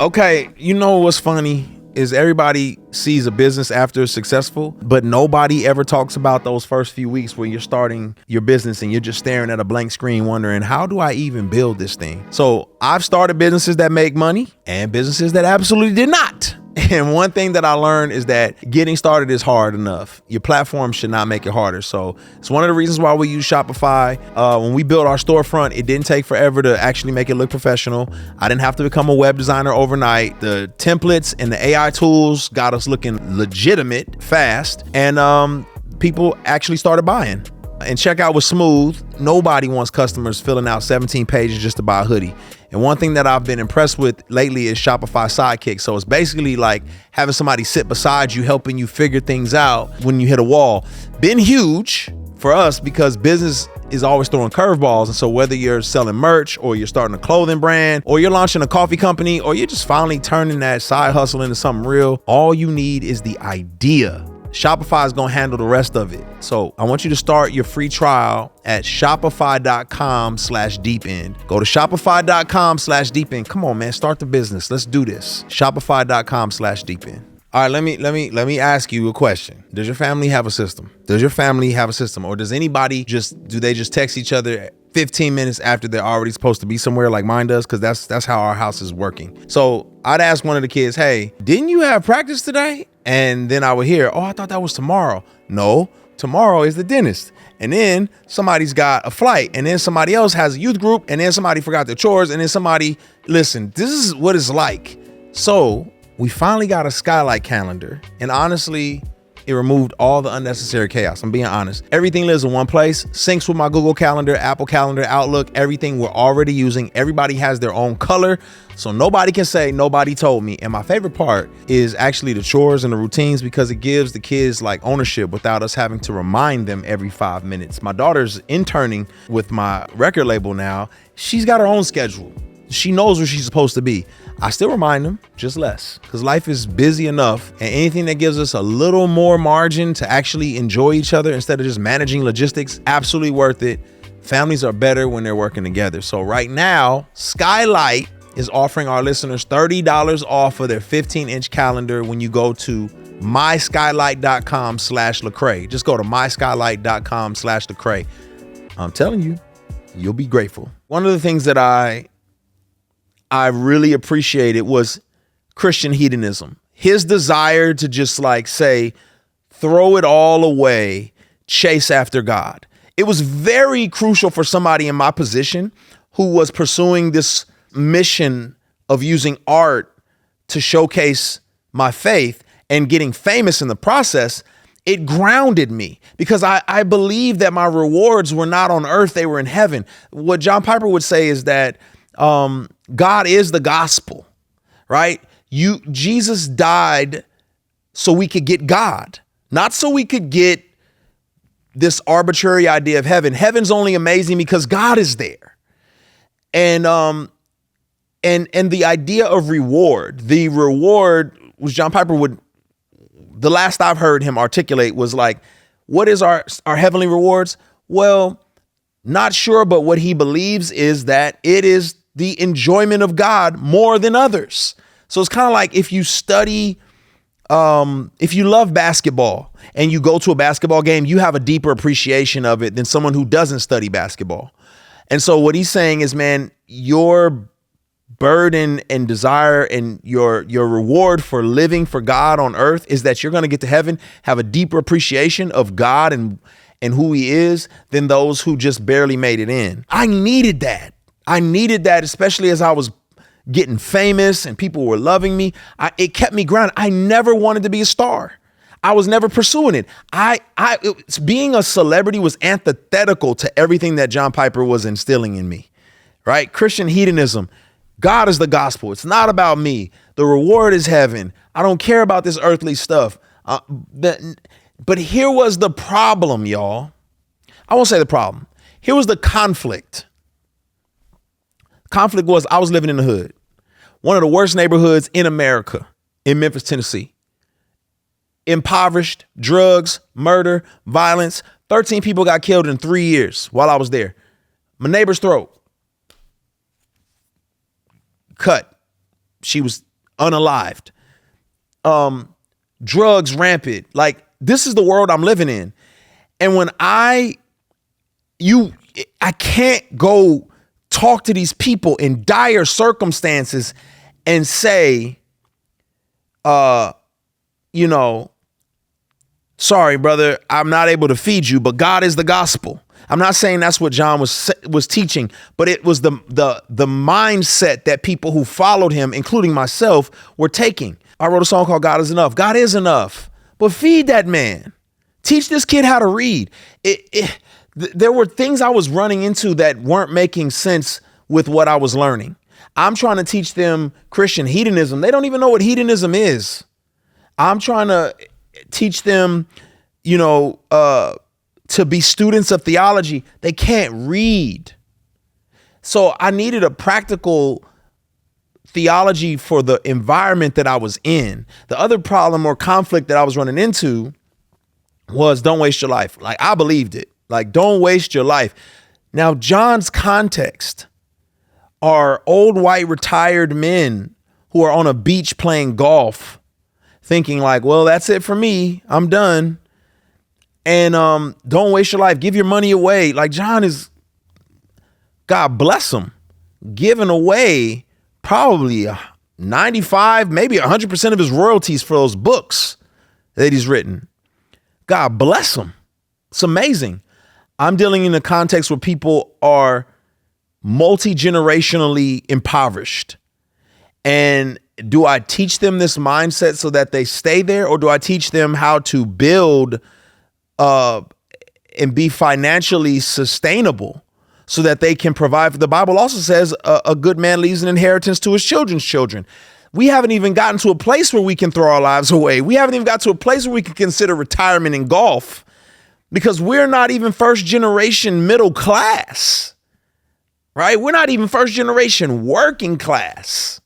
Okay. What's funny is everybody sees a business after it's successful, but nobody ever talks about those first few weeks where you're starting your business and you're just staring at a blank screen wondering, how do I even build this thing? So I've started businesses that make money and businesses that absolutely did not. And one thing that I learned is that getting started is hard enough. Your platform should not make it harder. So it's one of the reasons why we use Shopify. When we built our storefront, it didn't take forever to actually make it look professional. I didn't have to become a web designer overnight. The templates and the AI tools got us looking legitimate fast. And people actually started buying. And checkout was smooth. Nobody wants customers filling out 17 pages just to buy a hoodie. And one thing that I've been impressed with lately is Shopify Sidekick. So it's basically like having somebody sit beside you, helping you figure things out when you hit a wall. Been huge for us because business is always throwing curveballs. And so whether you're selling merch or you're starting a clothing brand or you're launching a coffee company or you're just finally turning that side hustle into something real, all you need is the idea. Shopify is going to handle the rest of it. So I want you to start your free trial at shopify.com/deepend. Go to shopify.com/deepend. Come on, man. Start the business. Let's do this. Shopify.com/deepend. All right, let me ask you a question. Does your family have a system? Or does anybody do they just text each other 15 minutes after they're already supposed to be somewhere like mine does? Because that's how our house is working. So I'd ask one of the kids, hey, didn't you have practice today? And then I would hear, oh, I thought that was tomorrow. No, tomorrow is the dentist. And then somebody's got a flight, and then somebody else has a youth group, and then somebody forgot their chores, and then listen, this is what it's like. So we finally got a skylight calendar, and honestly, it removed all the unnecessary chaos. I'm being honest. Everything lives in one place, syncs with my Google Calendar, Apple Calendar, Outlook, everything we're already using. Everybody has their own color, so nobody can say nobody told me. And my favorite part is actually the chores and the routines, because it gives the kids like ownership without us having to remind them every 5 minutes. My daughter's interning with my record label now. She's got her own schedule. She knows where she's supposed to be. I still remind them, just less, because life is busy enough, and anything that gives us a little more margin to actually enjoy each other instead of just managing logistics, absolutely worth it. Families are better when they're working together. So right now, Skylight is offering our listeners $30 off of their 15-inch calendar when you go to myskylight.com/Lecrae. Just go to myskylight.com/Lecrae. I'm telling you, you'll be grateful. One of the things that I really appreciated was Christian hedonism. His desire to just like say, throw it all away, chase after God. It was very crucial for somebody in my position who was pursuing this mission of using art to showcase my faith and getting famous in the process. It grounded me because I believe that my rewards were not on earth, they were in heaven. What John Piper would say is that God is the gospel, right? Jesus died so we could get God, not so we could get this arbitrary idea of heaven. Heaven's only amazing because God is there. And the idea of the reward was John Piper the last I've heard him articulate was like, what is our heavenly rewards? Well, not sure, but what he believes is that it is the enjoyment of God more than others. So it's kind of like if you study, if you love basketball and you go to a basketball game, you have a deeper appreciation of it than someone who doesn't study basketball. And so what he's saying is, man, your burden and desire and your reward for living for God on earth is that you're going to get to heaven, have a deeper appreciation of God and who he is than those who just barely made it in. I needed that, especially as I was getting famous and people were loving me. It kept me grounded. I never wanted to be a star. I was never pursuing it. Being a celebrity was antithetical to everything that John Piper was instilling in me, right? Christian hedonism. God is the gospel. It's not about me. The reward is heaven. I don't care about this earthly stuff. But here was the problem, y'all. I won't say the problem. Here was the conflict. Conflict was I was living in the hood. One of the worst neighborhoods in America, in Memphis, Tennessee. Impoverished, drugs, murder, violence. 13 people got killed in 3 years while I was there. My neighbor's throat cut. She was unalived. Drugs rampant. Like, this is the world I'm living in. And when I can't go talk to these people in dire circumstances and say, sorry, brother, I'm not able to feed you, but God is the gospel. I'm not saying that's what John was teaching, but it was the mindset that people who followed him, including myself, were taking. I wrote a song called God is Enough. God is enough, but feed that man. Teach this kid how to read. There were things I was running into that weren't making sense with what I was learning. I'm trying to teach them Christian hedonism. They don't even know what hedonism is. I'm trying to teach them, to be students of theology. They can't read. So I needed a practical theology for the environment that I was in. The other problem or conflict that I was running into was don't waste your life. Like, I believed it. Like, don't waste your life. Now, John's context are old white retired men who are on a beach playing golf, thinking like, well, that's it for me. I'm done. And don't waste your life. Give your money away. Like John is, God bless him, giving away probably 95, maybe 100% of his royalties for those books that he's written. God bless him. It's amazing. I'm dealing in a context where people are multi-generationally impoverished. And do I teach them this mindset so that they stay there, or do I teach them how to build and be financially sustainable so that they can provide for? The Bible also says a good man leaves an inheritance to his children's children. We haven't even gotten to a place where we can throw our lives away. We haven't even got to a place where we can consider retirement in golf, because we're not even first generation middle class, right? We're not even first generation working class.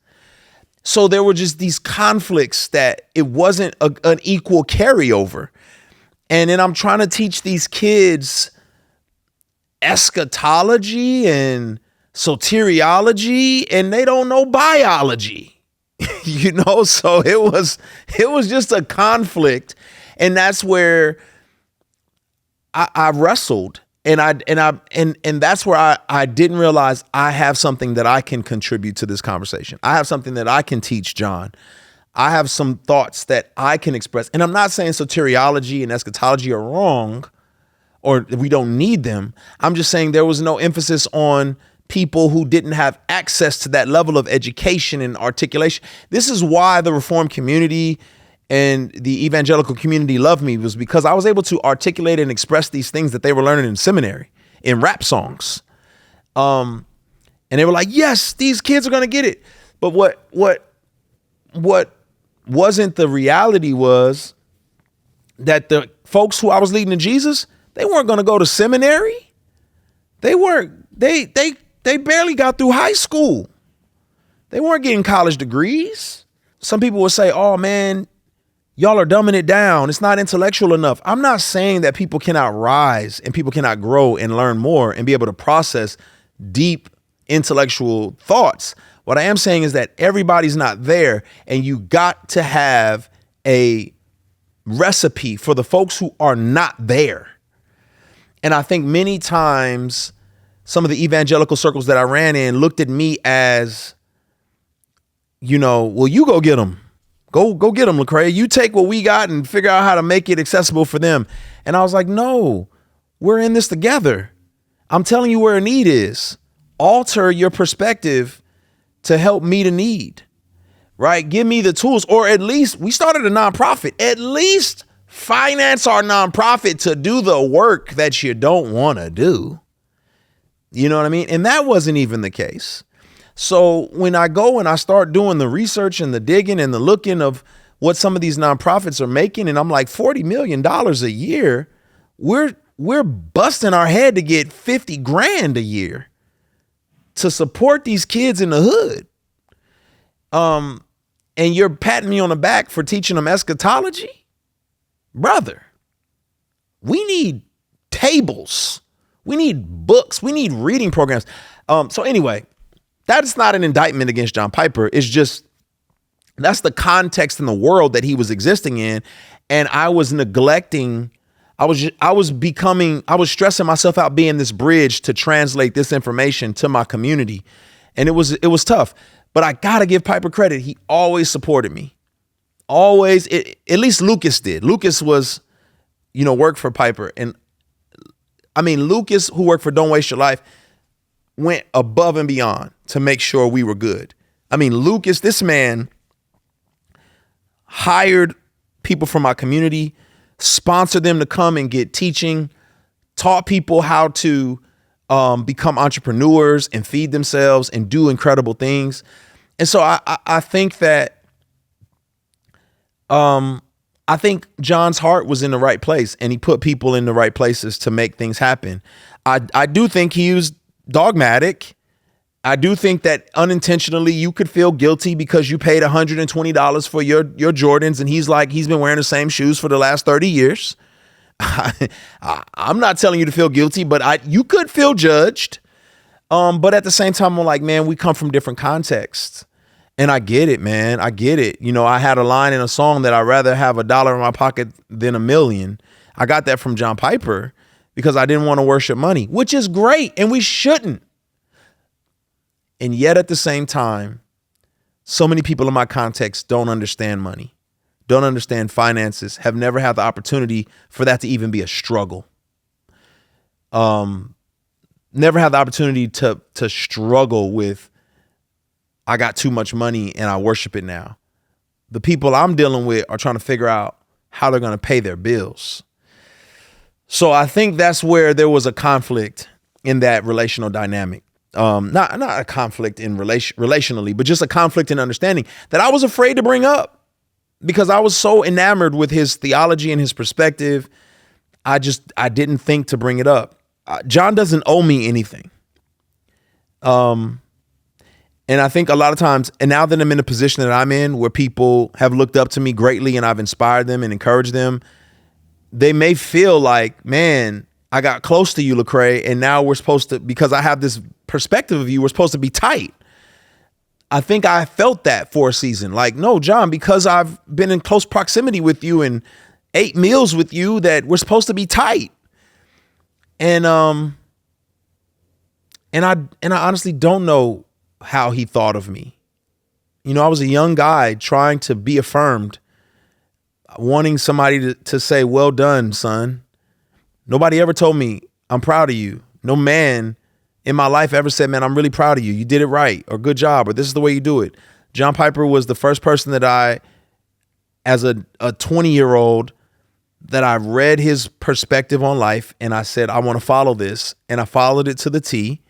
So there were just these conflicts that it wasn't an equal carryover. And then I'm trying to teach these kids eschatology and soteriology, and they don't know biology, so it was just a conflict. And that's where I wrestled, and that's where I didn't realize I have something that I can contribute to this conversation. I have something that I can teach John. I have some thoughts that I can express. And I'm not saying soteriology and eschatology are wrong or we don't need them. I'm just saying there was no emphasis on people who didn't have access to that level of education and articulation. This is why the Reformed community and the evangelical community loved me, was because I was able to articulate and express these things that they were learning in seminary, in rap songs. And they were like, yes, these kids are going to get it. But what wasn't the reality was that the folks who I was leading to Jesus, they weren't going to go to seminary. They barely got through high school. They weren't getting college degrees. Some people would say, oh man, y'all are dumbing it down. It's not intellectual enough. I'm not saying that people cannot rise and people cannot grow and learn more and be able to process deep intellectual thoughts. What I am saying is that everybody's not there, and you got to have a recipe for the folks who are not there. And I think many times some of the evangelical circles that I ran in looked at me as, well, you go get them. Go get them, Lecrae. You take what we got and figure out how to make it accessible for them. And I was like, no, we're in this together. I'm telling you where a need is. Alter your perspective to help meet a need, right? Give me the tools, or at least we started a nonprofit. At least finance our nonprofit to do the work that you don't want to do. You know what I mean? And that wasn't even the case. So when I go and I start doing the research and the digging and the looking of what some of these nonprofits are making, and I'm like, $40 million a year, we're busting our head to get 50 grand a year to support these kids in the hood. And you're patting me on the back for teaching them eschatology? Brother, we need tables. We need books. We need reading programs. So anyway, that is not an indictment against John Piper. It's just, that's the context in the world that he was existing in. And I was neglecting, I was stressing myself out being this bridge to translate this information to my community. And it was tough, but I got to give Piper credit. He always supported me. Always. At least Lucas did. Lucas was, worked for Piper. And I mean, Lucas, who worked for Don't Waste Your Life, went above and beyond to make sure we were good. I mean, Lucas, this man hired people from my community, sponsored them to come and get teaching, taught people how to become entrepreneurs and feed themselves and do incredible things. And so I think that I think John's heart was in the right place, and he put people in the right places to make things happen. I do think he was dogmatic. I do think that unintentionally you could feel guilty because you paid $120 for your Jordans, and he's been wearing the same shoes for the last 30 years. I'm not telling you to feel guilty, but you could feel judged. But at the same time, I'm like, man, we come from different contexts. And I get it, man. I get it. You know, I had a line in a song that I'd rather have $1 in my pocket than $1 million. I got that from John Piper because I didn't want to worship money, which is great, and we shouldn't. And yet at the same time, so many people in my context don't understand money, don't understand finances, have never had the opportunity for that to even be a struggle. Never had the opportunity to struggle with, I got too much money and I worship it now. The people I'm dealing with are trying to figure out how they're going to pay their bills. So I think that's where there was a conflict in that relational dynamic. Not a conflict in relationally, but just a conflict in understanding that I was afraid to bring up because I was so enamored with his theology and his perspective. I didn't think to bring it up. John doesn't owe me anything. And I think a lot of times, and now that I'm in a position that I'm in where people have looked up to me greatly and I've inspired them and encouraged them, they may feel like, man, I got close to you, Lecrae, and now we're supposed to, because I have this perspective of you, we're supposed to be tight. I think I felt that for a season. Like, no, John, because I've been in close proximity with you and ate meals with you, that we're supposed to be tight. And I honestly don't know how he thought of me. You know, I was a young guy trying to be affirmed, wanting somebody to say, well done, son. Nobody ever told me, I'm proud of you. No man in my life ever said, man, I'm really proud of you. You did it right, or good job, or this is the way you do it. John Piper was the first person that I, as a 20-year-old, that I read his perspective on life, and I said, I want to follow this. And I followed it to the T,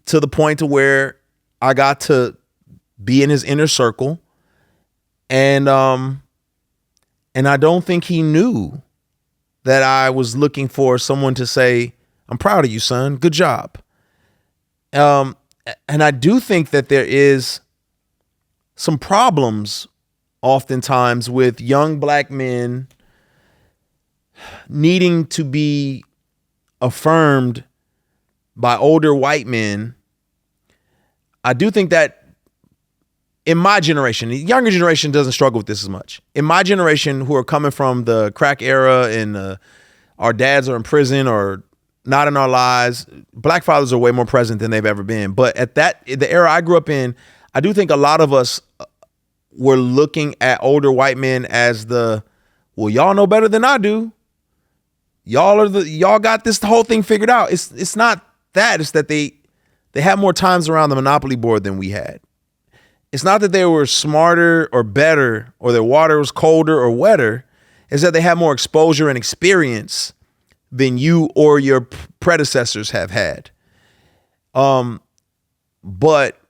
to the point to where I got to be in his inner circle. And I don't think he knew that I was looking for someone to say, I'm proud of you, son. Good job. And I do think that there is some problems oftentimes with young black men needing to be affirmed by older white men. I do think that in my generation, the younger generation doesn't struggle with this as much. In my generation, who are coming from the crack era and our dads are in prison or not in our lives, black fathers are way more present than they've ever been. But at the era I grew up in, I do think a lot of us were looking at older white men as well, y'all know better than I do. Y'all got this whole thing figured out. It's not that. It's that they had more times around the Monopoly board than we had. It's not that they were smarter or better or their water was colder or wetter. It's that they had more exposure and experience than you or your predecessors have had. But,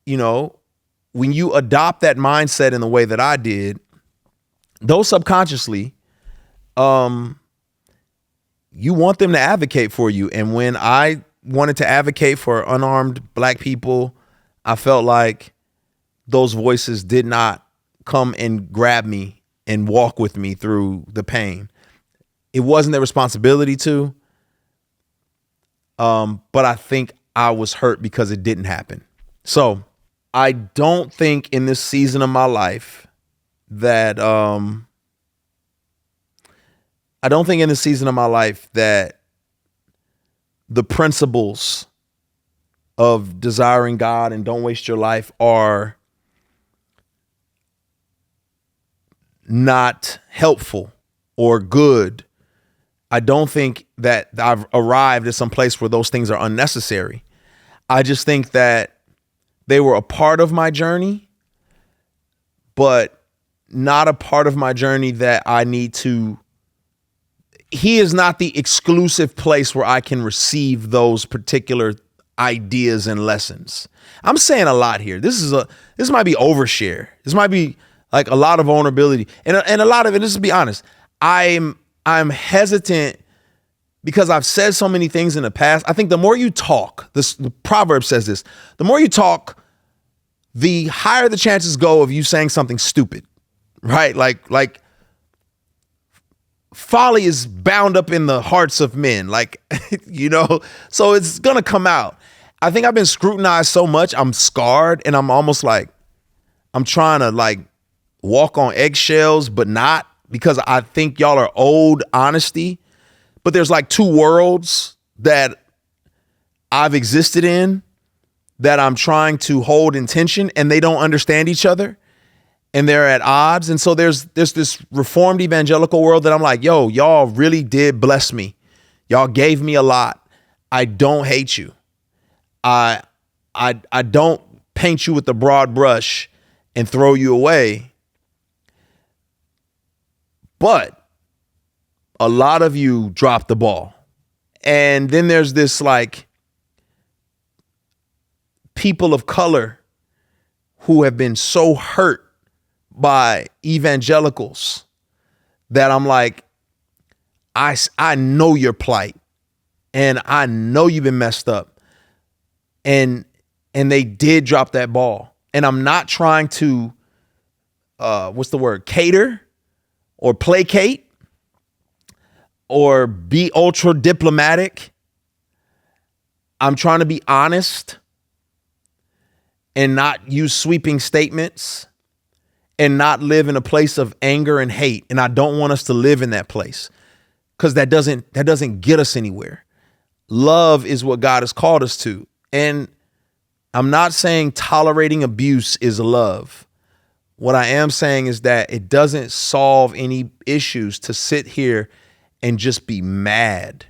you know, when you adopt that mindset in the way that I did, though subconsciously, you want them to advocate for you. And when I wanted to advocate for unarmed black people, I felt like those voices did not come and grab me and walk with me through the pain. It wasn't their responsibility to, but I think I was hurt because it didn't happen. So I don't think in this season of my life that, the principles of desiring God and don't waste your life are not helpful or good. I don't think that I've arrived at some place where those things are unnecessary. I just think that they were a part of my journey, but not a part of my journey that I need to. He is not the exclusive place where I can receive those particular ideas and lessons. I'm saying a lot here. This might be overshare. This might be like a lot of vulnerability and a lot of it. Just to be honest, I'm hesitant because I've said so many things in the past. I think the more you talk, the proverb says this, the more you talk, the higher the chances go of you saying something stupid, right? Like folly is bound up in the hearts of men, like, you know, so it's going to come out. I think I've been scrutinized so much, I'm scarred, and I'm almost like, I'm trying to like walk on eggshells, but not, because I think y'all are old honesty. But there's like two worlds that I've existed in that I'm trying to hold in tension, and they don't understand each other, and they're at odds. And so there's this reformed evangelical world that I'm like, yo, y'all really did bless me. Y'all gave me a lot. I don't hate you. I don't paint you with the broad brush and throw you away. But a lot of you dropped the ball. And then there's this like people of color who have been so hurt by evangelicals that I'm like, I know your plight, and I know you've been messed up. And they did drop that ball. And I'm not trying to, cater or placate or be ultra diplomatic. I'm trying to be honest and not use sweeping statements and not live in a place of anger and hate. And I don't want us to live in that place, because that doesn't get us anywhere. Love is what God has called us to. And I'm not saying tolerating abuse is love. What I am saying is that it doesn't solve any issues to sit here and just be mad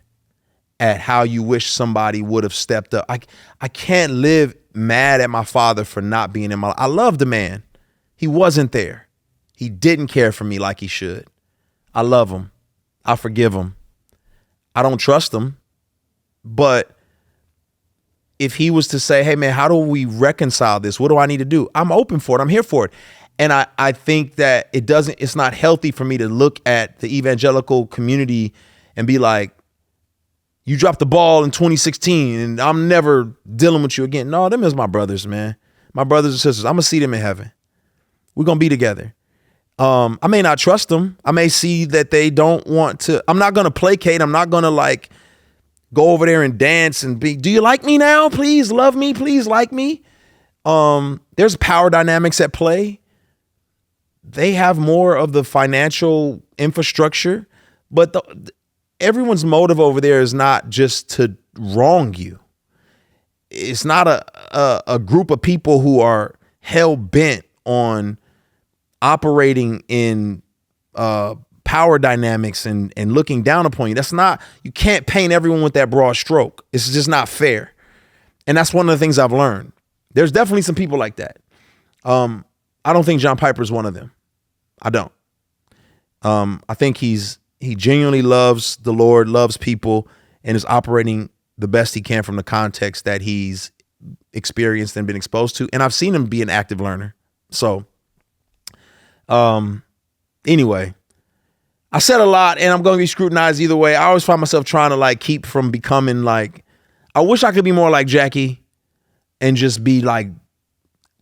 at how you wish somebody would have stepped up. I can't live mad at my father for not being in my life. I love the man. He wasn't there. He didn't care for me like he should. I love him. I forgive him. I don't trust him. But if he was to say, hey, man, how do we reconcile this? What do I need to do? I'm open for it. I'm here for it. And I think that it's not healthy for me to look at the evangelical community and be like, you dropped the ball in 2016 and I'm never dealing with you again. No, them is my brothers, man. My brothers and sisters. I'm going to see them in heaven. We're going to be together. I may not trust them. I may see that they don't want to. I'm not going to placate. I'm not going to like go over there and dance and be, do you like me now? Please love me. Please like me. There's power dynamics at play. They have more of the financial infrastructure, but everyone's motive over there is not just to wrong you. It's not a group of people who are hell bent on operating in power dynamics and looking down upon you. That's not, you can't paint everyone with that broad stroke. It's just not fair. And that's one of the things I've learned. There's definitely some people like that. I don't think John Piper is one of them. I don't. I think he genuinely loves the Lord, loves people, and is operating the best he can from the context that he's experienced and been exposed to. And I've seen him be an active learner. So, anyway, I said a lot, and I'm going to be scrutinized either way. I always find myself trying to like keep from becoming like, I wish I could be more like Jackie and just be like,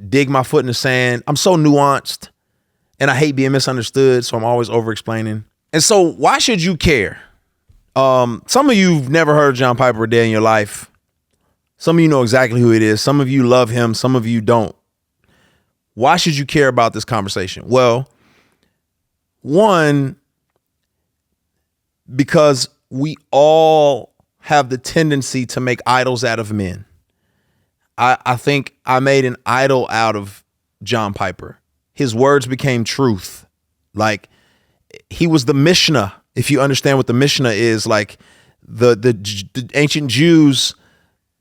dig my foot in the sand. I'm so nuanced and I hate being misunderstood. So I'm always over explaining. And so why should you care? Some of you've never heard of John Piper a day in your life. Some of you know exactly who it is. Some of you love him. Some of you don't. Why should you care about this conversation? Well, one, because we all have the tendency to make idols out of men. I think I made an idol out of John Piper. His words became truth. Like, he was the Mishnah. If you understand what the Mishnah is, like the ancient Jews,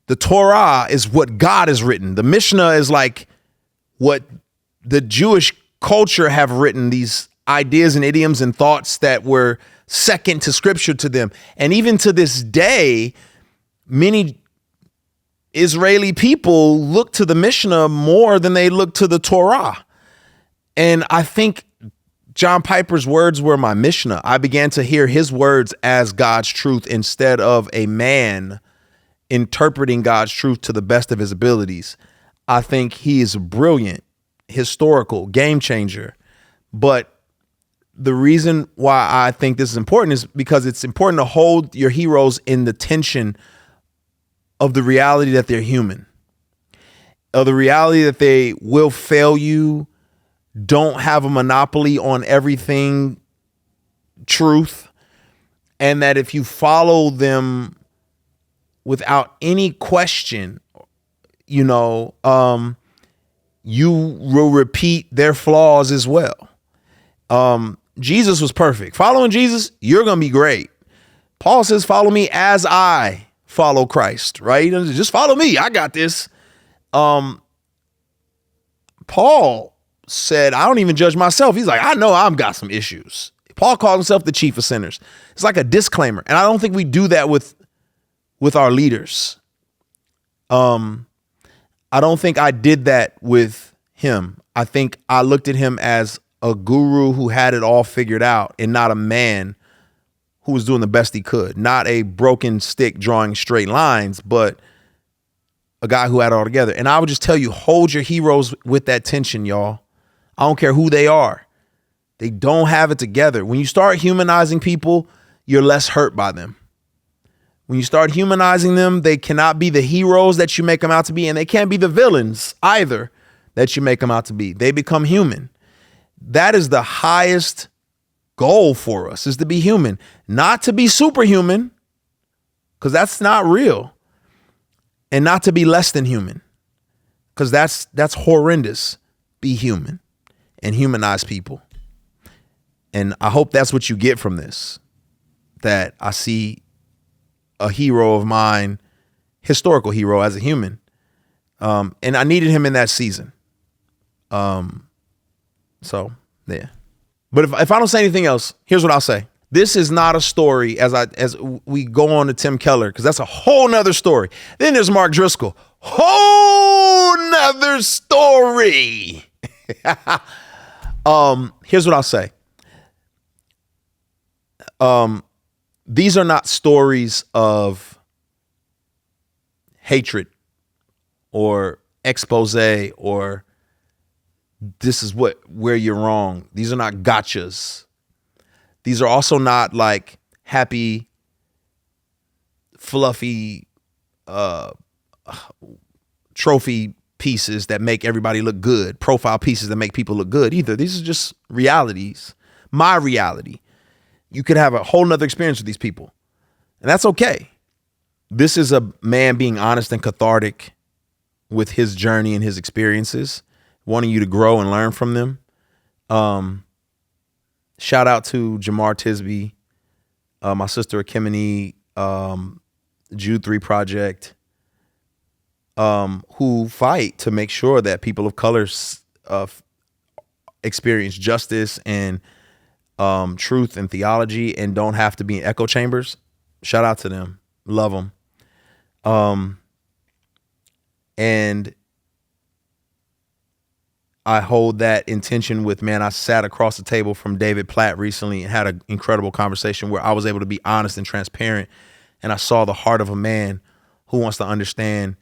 the Torah is what God has written. The Mishnah is like what the Jewish culture have written, these ideas and idioms and thoughts that were second to scripture to them. And even to this day, many Israeli people look to the Mishnah more than they look to the Torah. And I think John Piper's words were my Mishnah. I began to hear his words as God's truth instead of a man interpreting God's truth to the best of his abilities. I think he is brilliant, historical, game changer. But the reason why I think this is important is because it's important to hold your heroes in the tension of the reality that they're human, of the reality that they will fail you, don't have a monopoly on everything truth, and that if you follow them without any question, you will repeat their flaws as well. Jesus was perfect. Following Jesus, you're going to be great. Paul says, follow me as I follow Christ, right? Just follow me. I got this. Paul said, I don't even judge myself. He's like, I know I've got some issues. Paul called himself the chief of sinners. It's like a disclaimer. And I don't think we do that with our leaders. I don't think I did that with him. I think I looked at him as a guru who had it all figured out and not a man who was doing the best he could. Not a broken stick drawing straight lines, but a guy who had it all together. And I would just tell you, hold your heroes with that tension, y'all. I don't care who they are. They don't have it together. When you start humanizing people, you're less hurt by them. When you start humanizing them, they cannot be the heroes that you make them out to be, and they can't be the villains either that you make them out to be. They become human. That is the highest goal for us, is to be human, not to be superhuman, because that's not real, and not to be less than human, because that's horrendous. Be human and humanize people. And I hope that's what you get from this, that I see a hero of mine, historical hero as a human. And I needed him in that season. So yeah. But if I don't say anything else, here's what I'll say. This is not a story as we go on to Tim Keller, because that's a whole nother story. Then there's Mark Driscoll. Whole nother story. Here's what I'll say. These are not stories of hatred or expose or this is where you're wrong. These are not gotchas. These are also not like happy, fluffy, trophy pieces that make everybody look good, profile pieces that make people look good either. These are just realities, my reality. You could have a whole nother experience with these people, and that's okay. This is a man being honest and cathartic with his journey and his experiences, wanting you to grow and learn from them. Shout out to Jamar Tisby, my sister Akimini, Jude 3 Project, who fight to make sure that people of color experience justice and truth and theology and don't have to be in echo chambers. Shout out to them. Love them. And I hold that intention with, man, I sat across the table from David Platt recently and had an incredible conversation where I was able to be honest and transparent. And I saw the heart of a man who wants to understand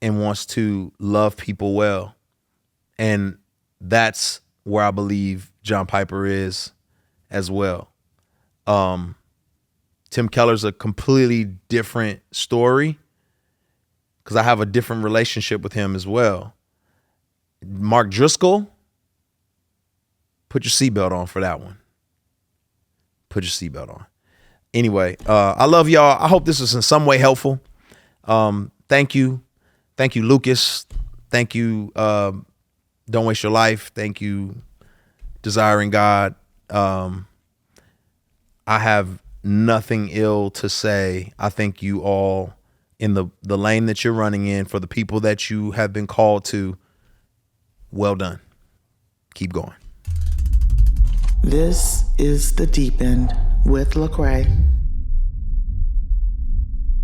and wants to love people well. And that's where I believe John Piper is as well. Tim Keller's a completely different story because I have a different relationship with him as well. Mark Driscoll, put your seatbelt on for that one. Put your seatbelt on. Anyway, I love y'all. I hope this was in some way helpful. Thank you. Thank you, Lucas. Thank you, Don't Waste Your Life. Thank you, Desiring God. I have nothing ill to say. I thank you all in the lane that you're running in, for the people that you have been called to. Well done. Keep going. This is The Deep End with Lecrae.